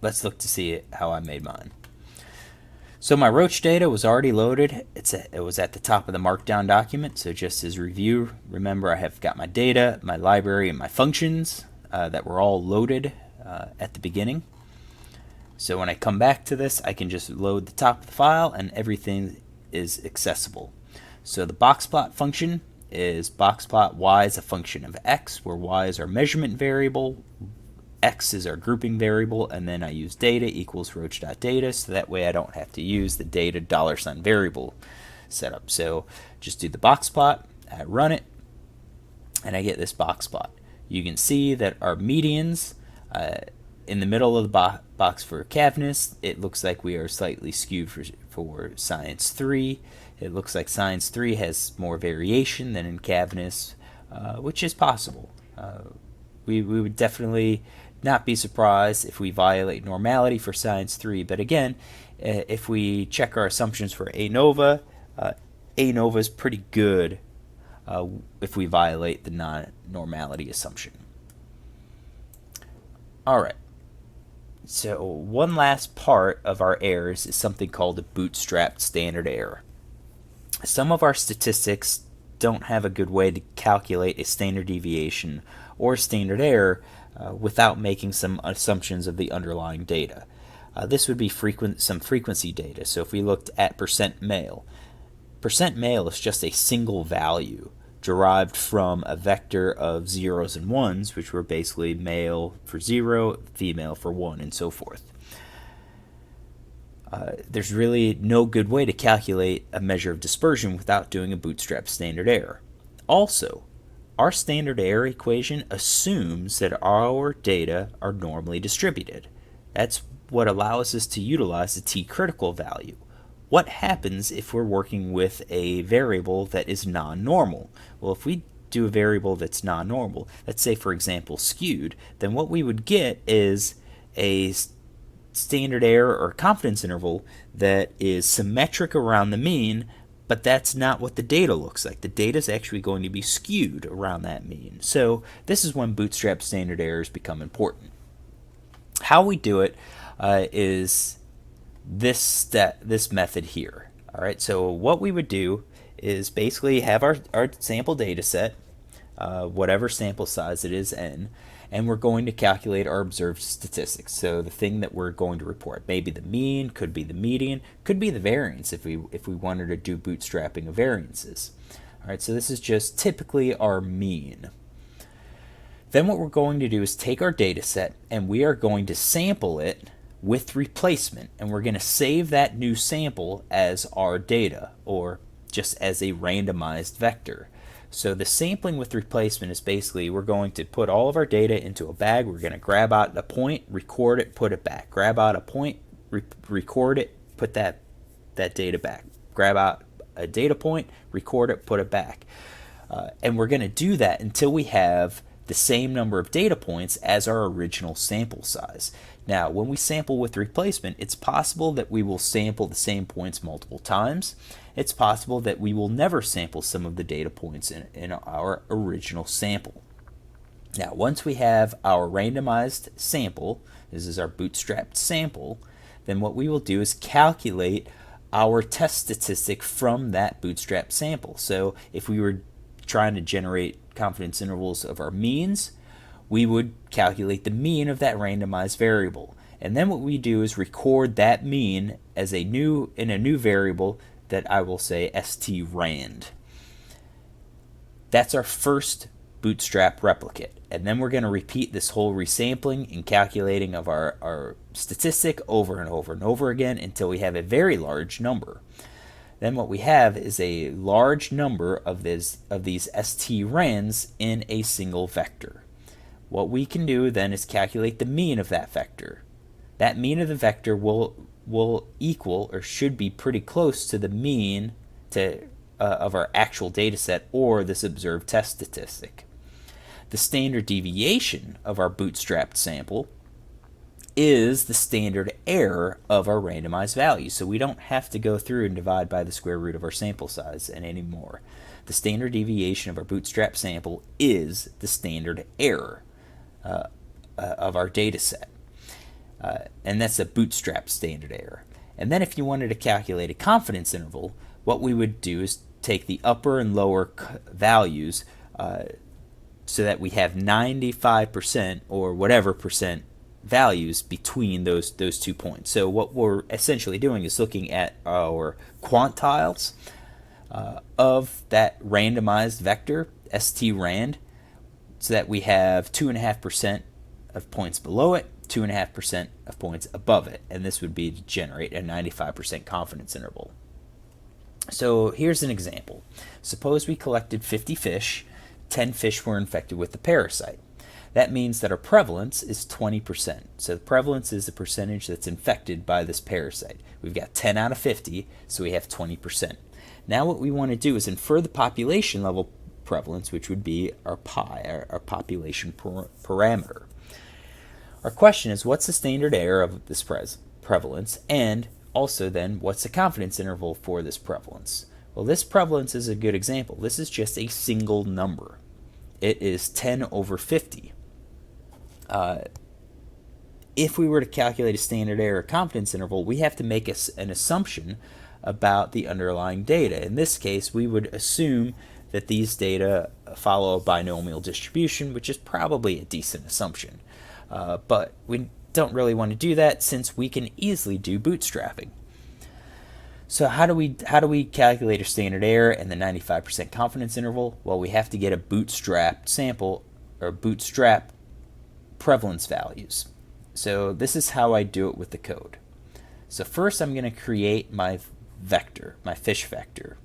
Let's look to see how I made mine. So my Roach data was already loaded. It was at the top of the markdown document. So just as review, remember I have got my data, my library, and my functions that were all loaded at the beginning. So when I come back to this, I can just load the top of the file and everything is accessible. So the boxplot function is boxplot y is a function of x, where y is our measurement variable, x is our grouping variable, and then I use data equals roach.data, so that way I don't have to use the data $ variable setup. So just do the boxplot, I run it, and I get this boxplot. You can see that our medians in the middle of the box for Cavness, it looks like we are slightly skewed for Science 3. It looks like Science 3 has more variation than in Cavness, which is possible. We would definitely not be surprised if we violate normality for Science 3, but again, if we check our assumptions for ANOVA, ANOVA is pretty good if we violate the non-normality assumption. Alright, so one last part of our errors is something called a bootstrapped standard error. Some of our statistics don't have a good way to calculate a standard deviation or standard error without making some assumptions of the underlying data. This would be some frequency data. So if we looked at percent male is just a single value derived from a vector of zeros and ones, which were basically male for 0, female for 1, and so forth. There's really no good way to calculate a measure of dispersion without doing a bootstrap standard error. Also, our standard error equation assumes that our data are normally distributed. That's what allows us to utilize the t-critical value. What happens if we're working with a variable that is non-normal? Well, if we do a variable that's non-normal, let's say for example skewed, then what we would get is a standard error or confidence interval that is symmetric around the mean, but that's not what the data looks like. The data is actually going to be skewed around that mean. So this is when bootstrap standard errors become important. How we do it is this method here. All right, so what we would do is basically have our sample data set, whatever sample size it is n, and we're going to calculate our observed statistics. So the thing that we're going to report, maybe the mean, could be the median, could be the variance if we wanted to do bootstrapping of variances. All right, so this is just typically our mean. Then what we're going to do is take our data set and we are going to sample it with replacement, and we're going to save that new sample as our data, or just as a randomized vector. So the sampling with replacement is basically we're going to put all of our data into a bag. We're going to grab out a point, record it, put it back. Grab out a point, record it, put that data back. Grab out a data point, record it, put it back. And we're going to do that until we have the same number of data points as our original sample size. Now, when we sample with replacement, it's possible that we will sample the same points multiple times. It's possible that we will never sample some of the data points in our original sample. Now, once we have our randomized sample, this is our bootstrapped sample, then what we will do is calculate our test statistic from that bootstrap sample. So if we were trying to generate confidence intervals of our means, we would calculate the mean of that randomized variable. And then what we do is record that mean as in a new variable that I will say strand. That's our first bootstrap replicate. And then we're going to repeat this whole resampling and calculating of our statistic over and over and over again until we have a very large number. Then what we have is a large number of these strands in a single vector. what we can do then is calculate the mean of that vector. That mean of the vector will equal, or should be pretty close to, the mean of our actual data set or this observed test statistic. The standard deviation of our bootstrapped sample is the standard error of our randomized value. So we don't have to go through and divide by the square root of our sample size anymore. The standard deviation of our bootstrap sample is the standard error of our data set. And that's a bootstrap standard error. And then if you wanted to calculate a confidence interval, what we would do is take the upper and lower values so that we have 95% or whatever percent values between those 2 points. So what we're essentially doing is looking at our quantiles of that randomized vector, strand, so that we have 2.5% of points below it, 2.5% of points above it, and this would be to generate a 95% confidence interval. So here's an example. Suppose we collected 50 fish, 10 fish were infected with the parasite. That means that our prevalence is 20%. So the prevalence is the percentage that's infected by this parasite. We've got 10 out of 50, so we have 20%. Now what we want to do is infer the population level prevalence, which would be our pi, our population parameter. Our question is, what's the standard error of this prevalence, and also then what's the confidence interval for this prevalence? Well, this prevalence is a good example. This is just a single number. It is 10 over 50. If we were to calculate a standard error confidence interval, we have to make an assumption about the underlying data. In this case, we would assume that these data follow a binomial distribution, which is probably a decent assumption. But we don't really want to do that since we can easily do bootstrapping. So how do we calculate a standard error and the 95% confidence interval? Well, we have to get a bootstrapped sample or bootstrap prevalence values. So this is how I do it with the code. So first I'm going to create my vector, my fish vector.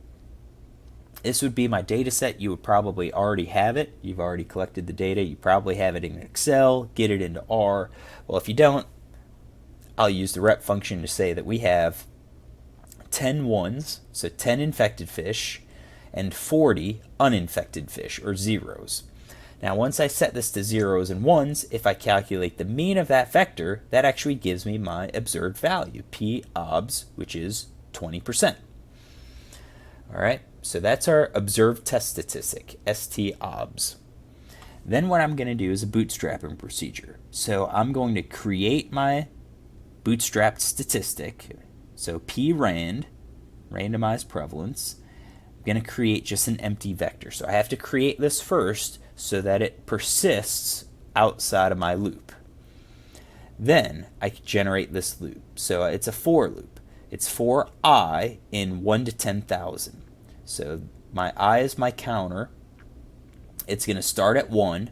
This would be my data set. You would probably already have it. You've already collected the data. You probably have it in Excel. Get it into R. Well, if you don't, I'll use the rep function to say that we have 10 ones, so 10 infected fish, and 40 uninfected fish, or zeros. Now, once I set this to zeros and ones, if I calculate the mean of that vector, that actually gives me my observed value, p obs, which is 20%. All right, so that's our observed test statistic, st obs. Then what I'm going to do is a bootstrapping procedure. So I'm going to create my bootstrapped statistic, so p rand, randomized prevalence. I'm going to create just an empty vector. So I have to create this first so that it persists outside of my loop. Then I generate this loop. So it's a for loop. It's for I in 1 to 10,000. So my I is my counter. It's going to start at 1,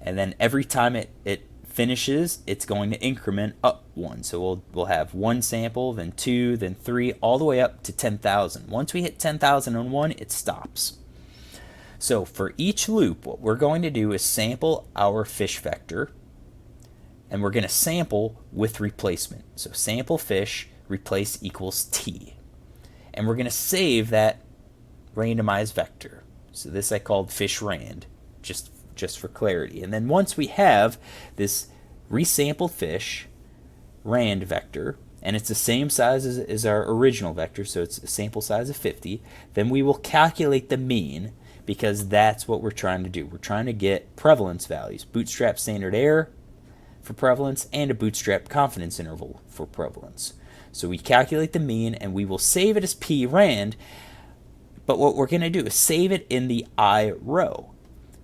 and then every time it finishes, it's going to increment up 1. So we'll have 1 sample, then 2, then 3, all the way up to 10,000. Once we hit 10,000 on 1, it stops. So for each loop, what we're going to do is sample our fish vector, and we're going to sample with replacement. So sample fish, replace equals t. And we're going to save that randomized vector. So this I called fish rand, just for clarity. And then once we have this resampled fish rand vector, and it's the same size as our original vector, so it's a sample size of 50, then we will calculate the mean, because that's what we're trying to do. We're trying to get prevalence values, bootstrap standard error for prevalence, and a bootstrap confidence interval for prevalence. So we calculate the mean, and we will save it as p rand, but what we're going to do is save it in the I row.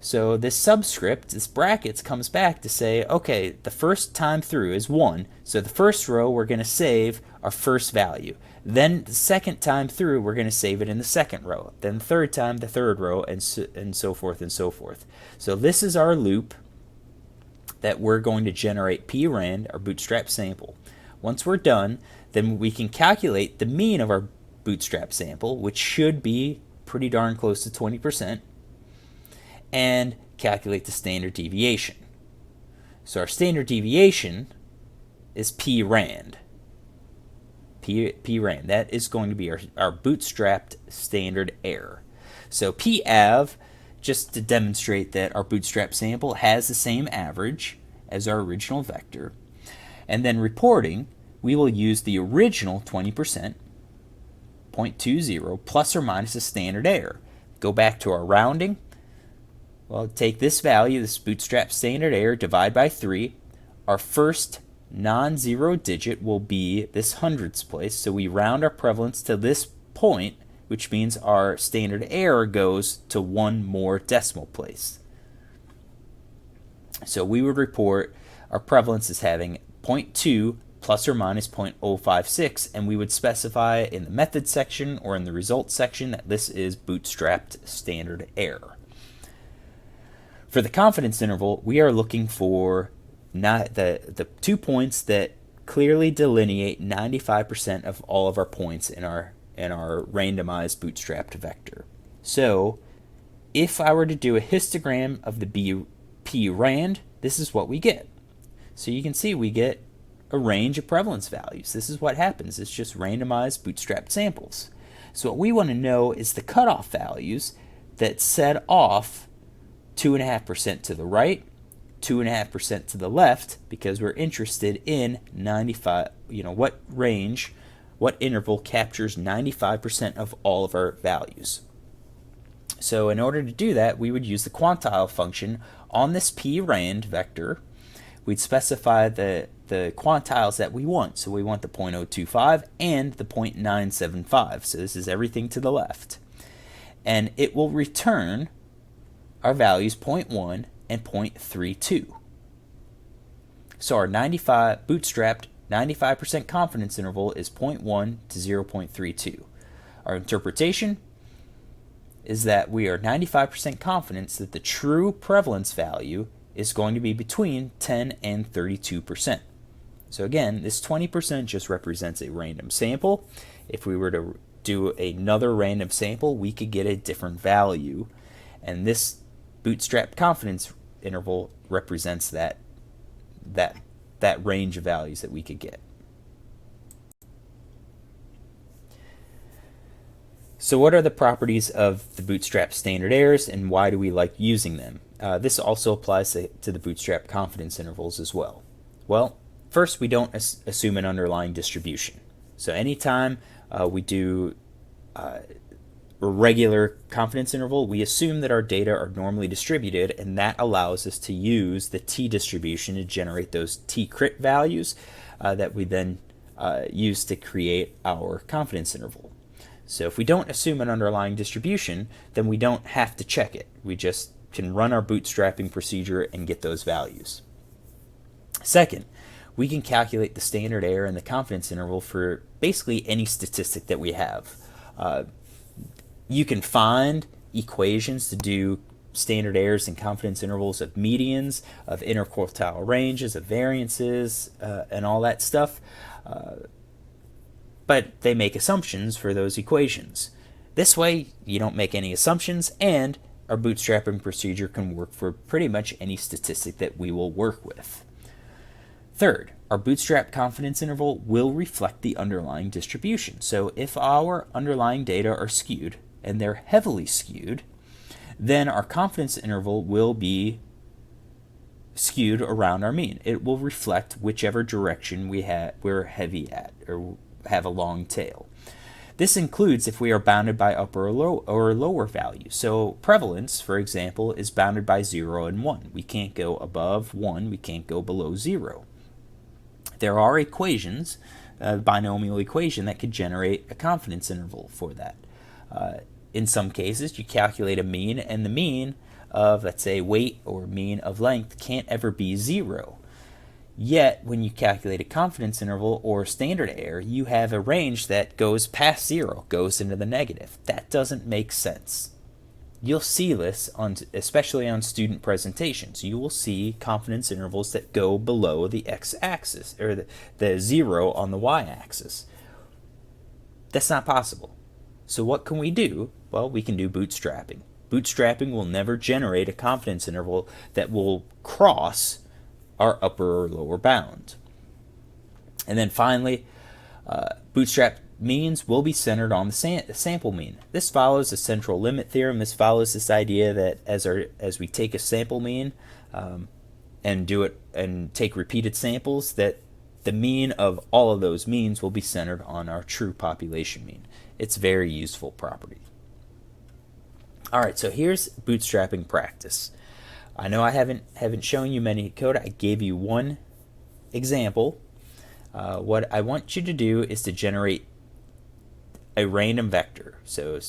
So this subscript, this brackets, comes back to say, okay, the first time through is 1, so the first row we're going to save our first value. Then the second time through, we're going to save it in the second row. Then the third time, the third row, and so forth and so forth. So this is our loop that we're going to generate p rand, our bootstrap sample. Once we're done, then we can calculate the mean of our bootstrap sample, which should be pretty darn close to 20%, and calculate the standard deviation. So our standard deviation is p rand. P rand. That is going to be our bootstrapped standard error. So p av, just to demonstrate that our bootstrap sample has the same average as our original vector. And then reporting, we will use the original 20%, 0.20, plus or minus a standard error. Go back to our rounding. Well, take this value, this bootstrap standard error, divide by 3. Our first non-zero digit will be this hundredths place, so we round our prevalence to this point, which means our standard error goes to one more decimal place. So we would report our prevalence as having 0.2 plus or minus 0.056, and we would specify in the method section or in the results section that this is bootstrapped standard error. For the confidence interval, we are looking for not the 2 points that clearly delineate 95% of all of our points in our randomized bootstrapped vector. So if I were to do a histogram of the p rand, this is what we get. So you can see we get a range of prevalence values. This is what happens. It's just randomized bootstrapped samples. So what we want to know is the cutoff values that set off 2.5% to the right, 2.5% to the left, because we're interested in 95, what range, what interval captures 95% of all of our values. So in order to do that, we would use the quantile function on this p rand vector. We'd specify the quantiles that we want. So we want the 0.025 and the 0.975. So this is everything to the left. And it will return our values 0.1 and 0.32. So our bootstrapped 95% confidence interval is 0.1 to 0.32. Our interpretation is that we are 95% confident that the true prevalence value is going to be between 10 and 32%. So again, this 20% just represents a random sample. If we were to do another random sample, we could get a different value. And this bootstrap confidence interval represents that range of values that we could get. So what are the properties of the bootstrap standard errors, and why do we like using them? This also applies to the bootstrap confidence intervals as well. Well, first, we don't assume an underlying distribution. So anytime we do a regular confidence interval, we assume that our data are normally distributed, and that allows us to use the t-distribution to generate those t-crit values that we then use to create our confidence interval. So if we don't assume an underlying distribution, then we don't have to check it. We just can run our bootstrapping procedure and get those values. Second, we can calculate the standard error and the confidence interval for basically any statistic that we have. You can find equations to do standard errors and confidence intervals of medians, of interquartile ranges, of variances, and all that stuff. But they make assumptions for those equations. This way, you don't make any assumptions, and our bootstrapping procedure can work for pretty much any statistic that we will work with. Third, our bootstrap confidence interval will reflect the underlying distribution. So if our underlying data are skewed, and they're heavily skewed, then our confidence interval will be skewed around our mean. It will reflect whichever direction we're heavy at or have a long tail. This includes if we are bounded by upper or lower values. So prevalence, for example, is bounded by 0 and 1. We can't go above 1, we can't go below 0. There are equations, a binomial equation that could generate a confidence interval for that. In some cases, you calculate a mean, and the mean of, let's say, weight or mean of length can't ever be 0. Yet, when you calculate a confidence interval or standard error, you have a range that goes past 0, goes into the negative. That doesn't make sense. You'll see this, especially on student presentations. You will see confidence intervals that go below the x-axis, or the 0 on the y-axis. That's not possible. So what can we do? Well, we can do bootstrapping. Bootstrapping will never generate a confidence interval that will cross our upper or lower bound. And then finally, bootstrap means will be centered on the sample mean. This follows the central limit theorem. This follows this idea that as we take a sample mean and do it and take repeated samples, that the mean of all of those means will be centered on our true population mean. It's a very useful property. All right, so here's bootstrapping practice. I know I haven't shown you many code. I gave you one example. What I want you to do is to generate a random vector. So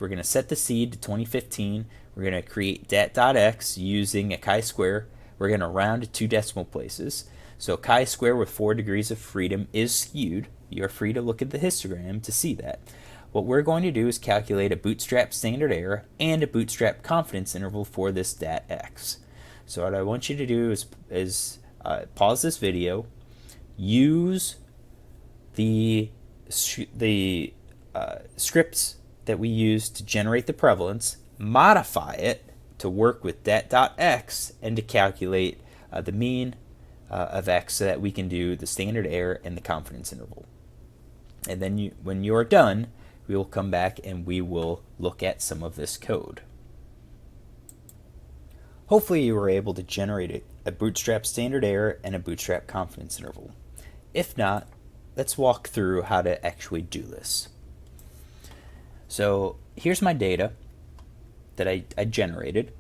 we're going to set the seed to 2015. We're going to create dat.x using a chi-square. We're going to round to 2 decimal places. So chi-square with 4 degrees of freedom is skewed. You're free to look at the histogram to see that. What we're going to do is calculate a bootstrap standard error and a bootstrap confidence interval for this dat.x. So what I want you to do is pause this video, use the scripts that we use to generate the prevalence, modify it to work with dat.x and to calculate the mean of x so that we can do the standard error and the confidence interval. And then when you're done, we will come back and we will look at some of this code. Hopefully you were able to generate a bootstrap standard error and a bootstrap confidence interval. If not, let's walk through how to actually do this. So here's my data that I generated.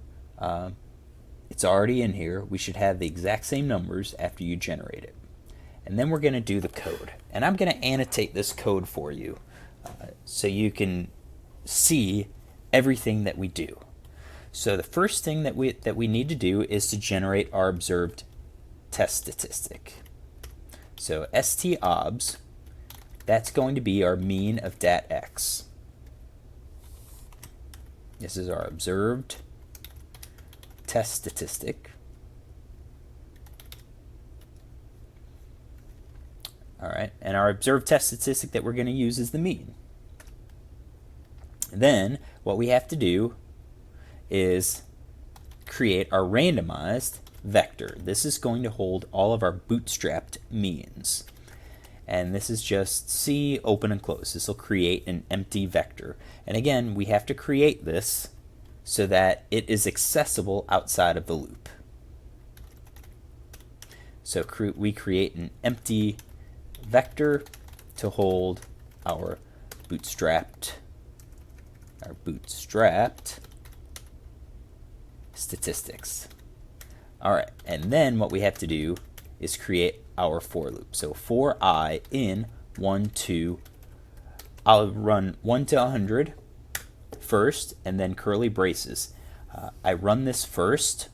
It's already in here. We should have the exact same numbers after you generate it. And then we're going to do the code. And I'm going to annotate this code for you so you can see everything that we do. So the first thing that we need to do is to generate our observed test statistic. So stobs, that's going to be our mean of dat.x. This is our observed test statistic. All right, and our observed test statistic that we're going to use is the mean. Then what we have to do is create our randomized vector. This is going to hold all of our bootstrapped means. And this is just C open and close. This will create an empty vector. And again, we have to create this so that it is accessible outside of the loop. So we create an empty vector to hold our bootstrapped statistics. All right, and then what we have to do is create our for loop. So for I in 1 to, I'll run 1 to 100 first, and then curly braces. I run this first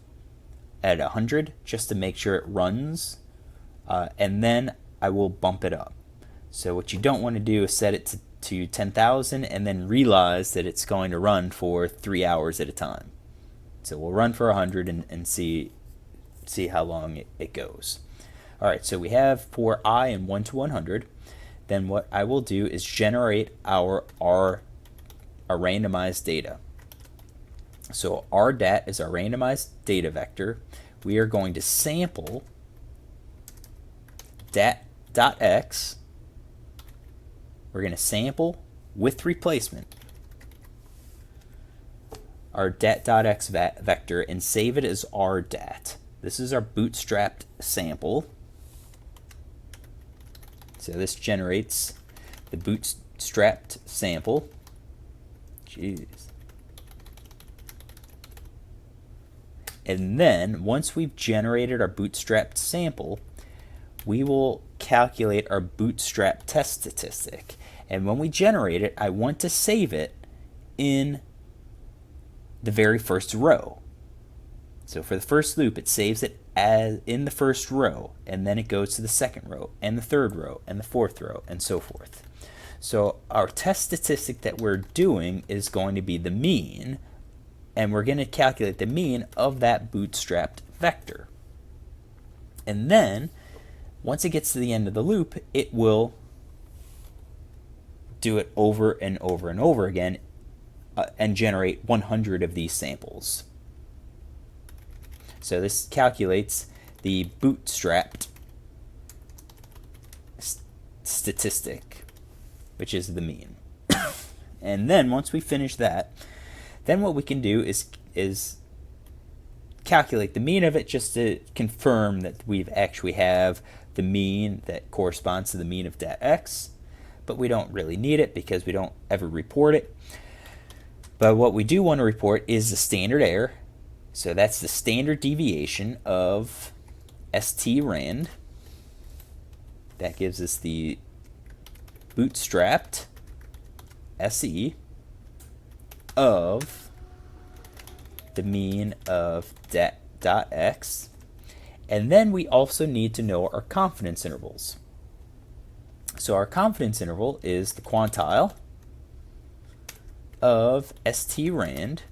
at 100 just to make sure it runs, and then I will bump it up. So what you don't want to do is set it to 10,000 and then realize that it's going to run for 3 hours at a time. So we'll run for 100 and see how long it goes. All right, so we have for I in 1 to 100. Then what I will do is generate our randomized data. So our dat is our randomized data vector. We are going to sample dat.x. We're going to sample with replacement our dat.x vector and save it as our dat. This is our bootstrapped sample. So this generates the bootstrapped sample. Jeez. And then once we've generated our bootstrapped sample, we will calculate our bootstrap test statistic. And when we generate it, I want to save it in the very first row. So for the first loop, it saves it as in the first row, and then it goes to the second row, and the third row, and the fourth row, and so forth. So our test statistic that we're doing is going to be the mean, and we're going to calculate the mean of that bootstrapped vector. And then, once it gets to the end of the loop, it will do it over and over and over again and generate 100 of these samples. So this calculates the bootstrapped statistic, which is the mean. And then once we finish that, then what we can do is calculate the mean of it, just to confirm that we actually have the mean that corresponds to the mean of dat x. But we don't really need it because we don't ever report it. But what we do want to report is the standard error. So that's the standard deviation of strand. That gives us the bootstrapped SE of the mean of dot x. And then we also need to know our confidence intervals. So our confidence interval is the quantile of strand,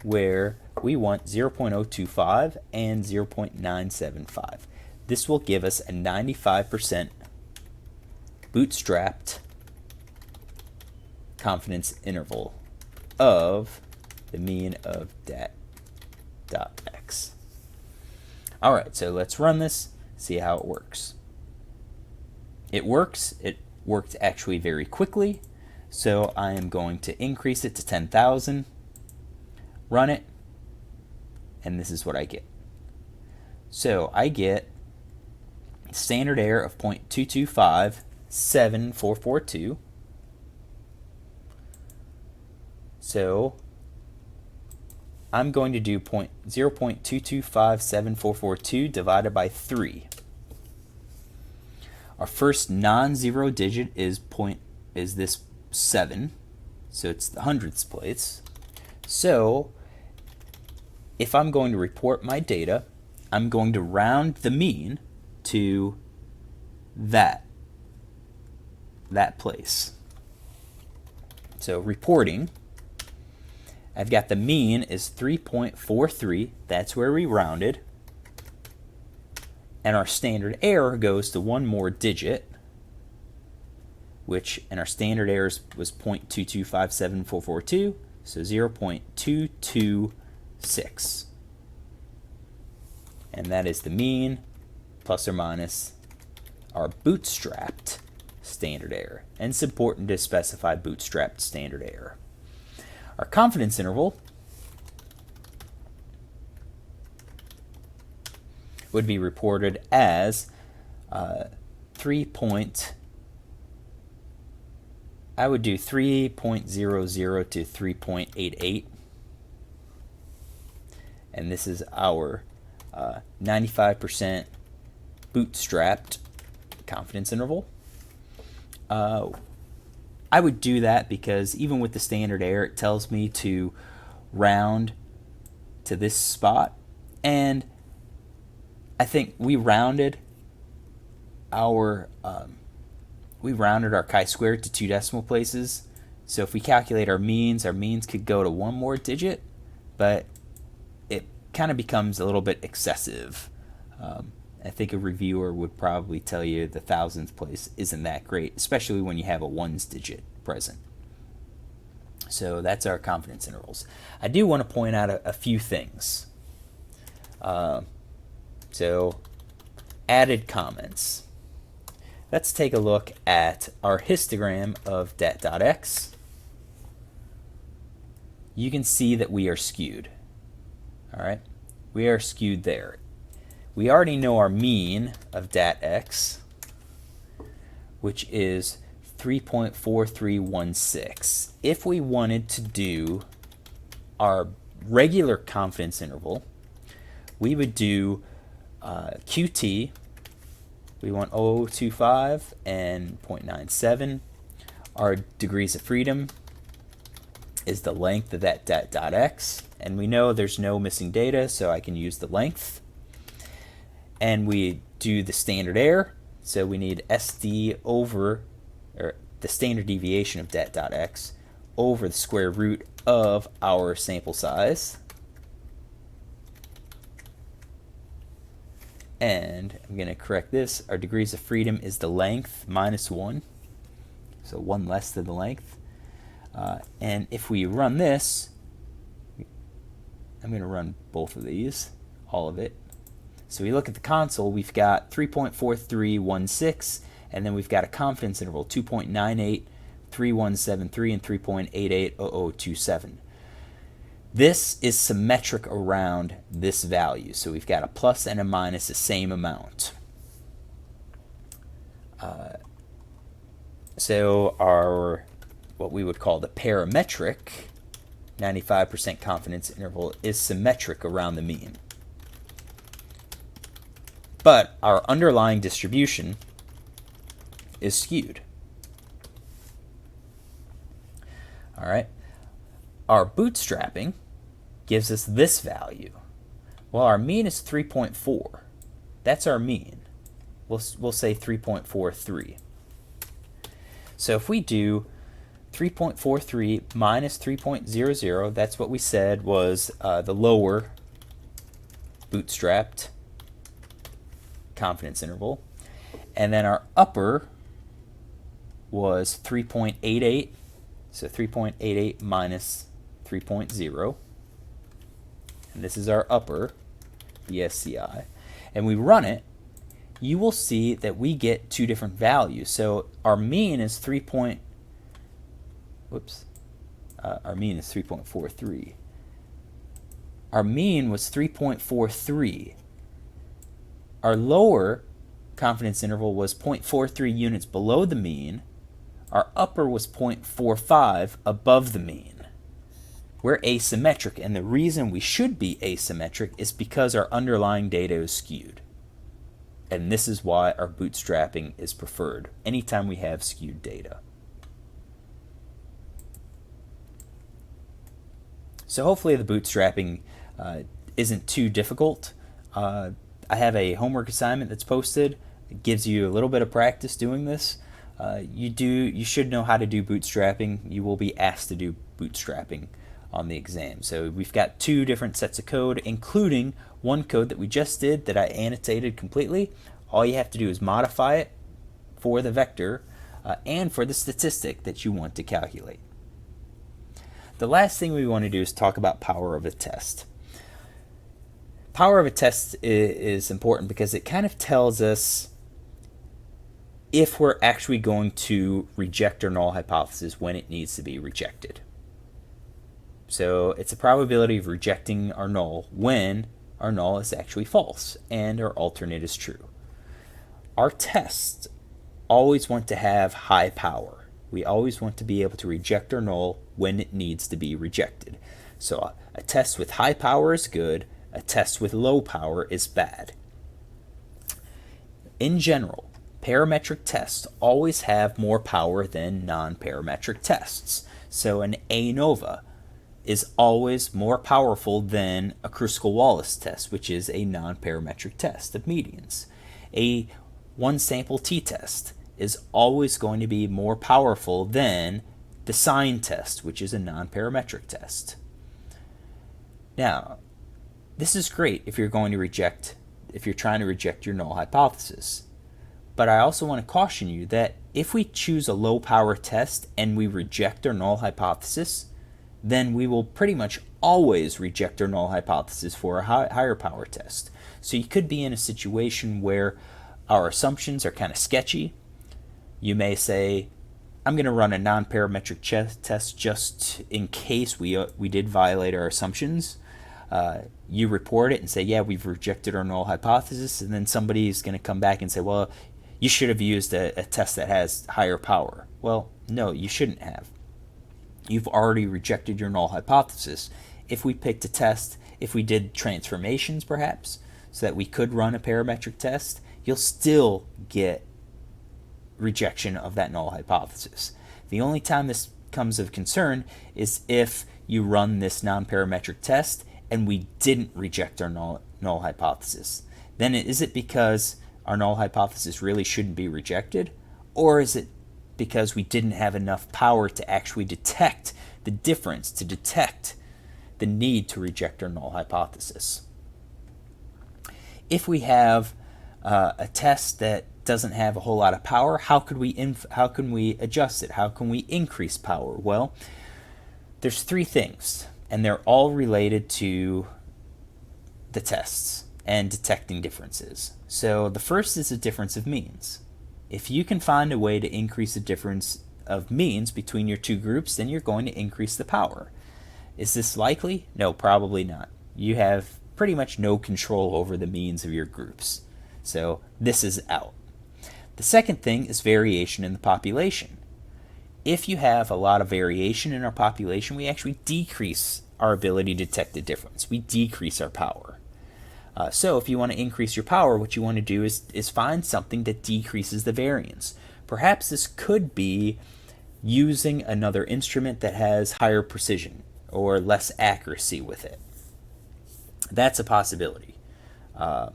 where we want 0.025 and 0.975. This will give us a 95% bootstrapped confidence interval of the mean of dat dot x. All right, so let's run this, see how it works. It works. It worked actually very quickly. So I am going to increase it to 10,000, run it, and this is what I get. So I get standard error of 0.22574442. So I'm going to do 0.22574442 divided by 3. Our first non-zero digit is this 7, so it's the hundredths place. So if I'm going to report my data, I'm going to round the mean to that place. So reporting, I've got the mean is 3.43, that's where we rounded, and our standard error goes to one more digit, which in our standard errors was 0.2257442, so 0.226. And that is the mean plus or minus our bootstrapped standard error. And it's important to specify bootstrapped standard error. Our confidence interval would be reported as I would do 3.00 to 3.88, and this is our 95% bootstrapped confidence interval. I would do that because even with the standard error, it tells me to round to this spot, and I think we rounded our chi-squared to 2 decimal places. So if we calculate our means could go to one more digit, but it kind of becomes a little bit excessive. I think a reviewer would probably tell you the thousandth place isn't that great, especially when you have a ones digit present. So that's our confidence intervals. I do want to point out a few things. So added comments. Let's take a look at our histogram of dat.x. You can see that we are skewed. All right, we are skewed there. We already know our mean of dat.x, which is 3.4316. If we wanted to do our regular confidence interval, we would do QT. We want 0.025 and 0.97. Our degrees of freedom is the length of that dat.x, and we know there's no missing data, so I can use the length. And we do the standard error, so we need SD over, or the standard deviation of dat.x over the square root of our sample size. And I'm going to correct this. Our degrees of freedom is the length minus 1, so 1 less than the length. And if we run this, I'm going to run both of these, all of it. So we look at the console, we've got 3.4316, and then we've got a confidence interval 2.98, 3173, and 3.880027. This is symmetric around this value, so we've got a plus and a minus the same amount. So our, what we would call the parametric 95% confidence interval is symmetric around the mean. But our underlying distribution is skewed. All right. Our bootstrapping gives us this value. Well, our mean is 3.4. That's our mean. We'll say 3.43. So if we do 3.43 minus 3.00, that's what we said was the lower bootstrapped confidence interval. And then our upper was 3.88. So 3.88 minus 3.0. And this is our upper BSCI. And we run it, you will see that we get two different values. So our mean is our mean is 3.43. Our mean was 3.43. Our lower confidence interval was 0.43 units below the mean. Our upper was 0.45 above the mean. We're asymmetric, and the reason we should be asymmetric is because our underlying data is skewed. And this is why our bootstrapping is preferred anytime we have skewed data. So hopefully the bootstrapping isn't too difficult. I have a homework assignment that's posted. It gives you a little bit of practice doing this. You should know how to do bootstrapping. You will be asked to do bootstrapping on the exam. So we've got two different sets of code, including one code that we just did that I annotated completely. All you have to do is modify it for the vector and for the statistic that you want to calculate. The last thing we want to do is talk about power of a test. Power of a test is important because it kind of tells us if we're actually going to reject our null hypothesis when it needs to be rejected. So it's a probability of rejecting our null when our null is actually false and our alternate is true. Our tests always want to have high power. We always want to be able to reject our null when it needs to be rejected. So a test with high power is good, a test with low power is bad. In general, parametric tests always have more power than non-parametric tests. So an ANOVA is always more powerful than a Kruskal-Wallis test, which is a non-parametric test of medians. A one-sample t-test is always going to be more powerful than the sign test, which is a non-parametric test. Now, this is great if you're trying to reject your null hypothesis. But I also want to caution you that if we choose a low power test and we reject our null hypothesis, then we will pretty much always reject our null hypothesis for a higher power test. So you could be in a situation where our assumptions are kind of sketchy. You may say, I'm going to run a non-parametric test just in case we did violate our assumptions. You report it and say, yeah, we've rejected our null hypothesis, and then somebody is going to come back and say, well, you should have used a test that has higher power. Well, no, you shouldn't have. You've already rejected your null hypothesis. If we picked a test, if we did transformations perhaps, so that we could run a parametric test, you'll still get rejection of that null hypothesis. The only time this comes of concern is if you run this non-parametric test and we didn't reject our null hypothesis. Then is it because our null hypothesis really shouldn't be rejected, or is it because we didn't have enough power to actually detect the difference, to detect the need to reject our null hypothesis? If we have a test that doesn't have a whole lot of power, how can we adjust it? How can we increase power? Well, there's three things, and they're all related to the tests. and detecting differences. So the first is a difference of means. If you can find a way to increase the difference of means between your two groups, then you're going to increase the power. Is this likely? No, probably not. You have pretty much no control over the means of your groups. So this is out. The second thing is variation in the population. If you have a lot of variation in our population, we actually decrease our ability to detect the difference. We decrease our power. So if you want to increase your power, what you want to do is find something that decreases the variance. Perhaps this could be using another instrument that has higher precision or less accuracy with it. That's a possibility. Kind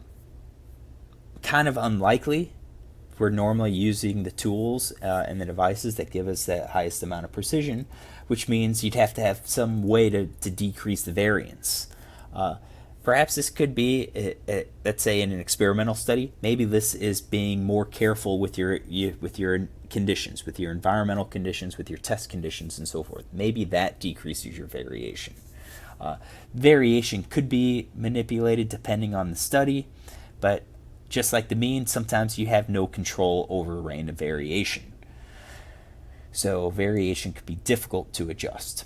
of unlikely. We're normally using the tools and the devices that give us the highest amount of precision, which means you'd have to have some way to decrease the variance. Perhaps this could be, let's say in an experimental study, maybe this is being more careful with your conditions, with your environmental conditions, with your test conditions, and so forth. Maybe that decreases your variation. Variation could be manipulated depending on the study, but just like the mean, sometimes you have no control over random variation. So variation could be difficult to adjust.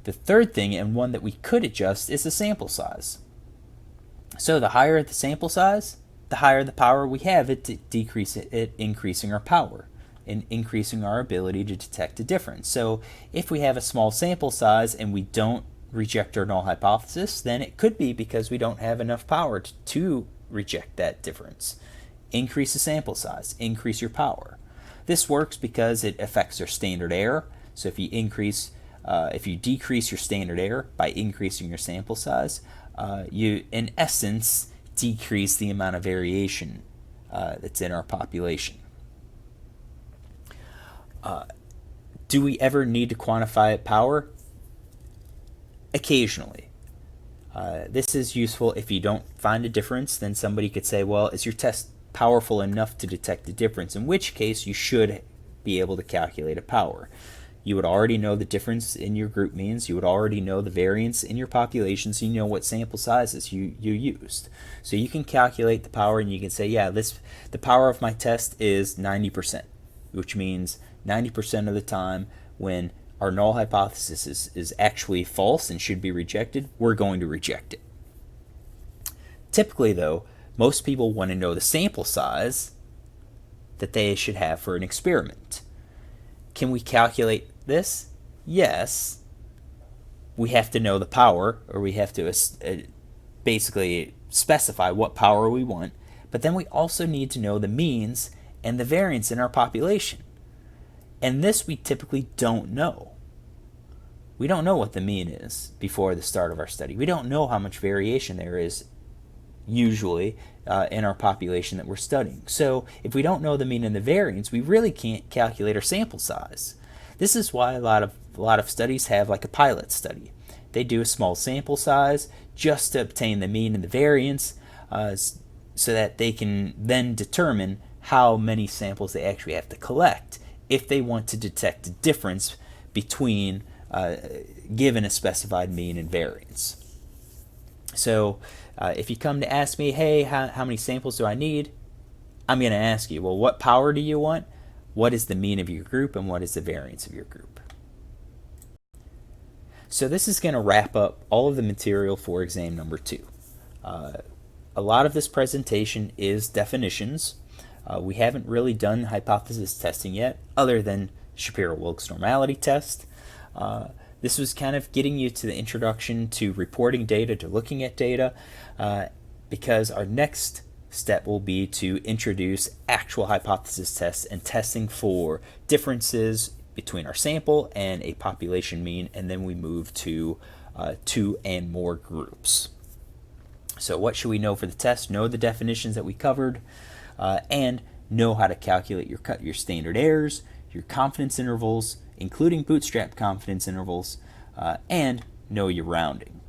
The third thing, and one that we could adjust, is the sample size. So the higher the sample size, the higher the power we have at increasing our power and increasing our ability to detect a difference. So if we have a small sample size and we don't reject our null hypothesis, then it could be because we don't have enough power to reject that difference. Increase the sample size, increase your power. This works because it affects our standard error. So if you decrease your standard error by increasing your sample size, you in essence decrease the amount of variation that's in our population. Do we ever need to quantify power? Occasionally. This is useful if you don't find a difference. Then somebody could say, well, is your test powerful enough to detect a difference? In which case you should be able to calculate a power. You would already know the difference in your group means. You would already know the variance in your population, so you know what sample sizes you used. So you can calculate the power, and you can say, yeah, the power of my test is 90%, which means 90% of the time when our null hypothesis is actually false and should be rejected, we're going to reject it. Typically, though, most people want to know the sample size that they should have for an experiment. Can we calculate this? Yes. We have to know the power, or we have to basically specify what power we want, but then we also need to know the means and the variance in our population. And this we typically don't know. We don't know what the mean is before the start of our study. We don't know how much variation there is usually in our population that we're studying. So if we don't know the mean and the variance, we really can't calculate our sample size. This is why a lot of studies have like a pilot study. They do a small sample size just to obtain the mean and the variance so that they can then determine how many samples they actually have to collect if they want to detect a difference between given a specified mean and variance. So if you come to ask me, hey, how many samples do I need? I'm going to ask you, well, what power do you want? What is the mean of your group, and what is the variance of your group? So this is going to wrap up all of the material for exam number 2. A lot of this presentation is definitions. We haven't really done hypothesis testing yet, other than Shapiro-Wilks normality test. This was kind of getting you to the introduction to reporting data, to looking at data, because our next step will be to introduce actual hypothesis tests and testing for differences between our sample and a population mean, and then we move to 2 and more groups. So what should we know for the test? Know the definitions that we covered, and know how to calculate your standard errors, your confidence intervals, including bootstrap confidence intervals, and know your rounding.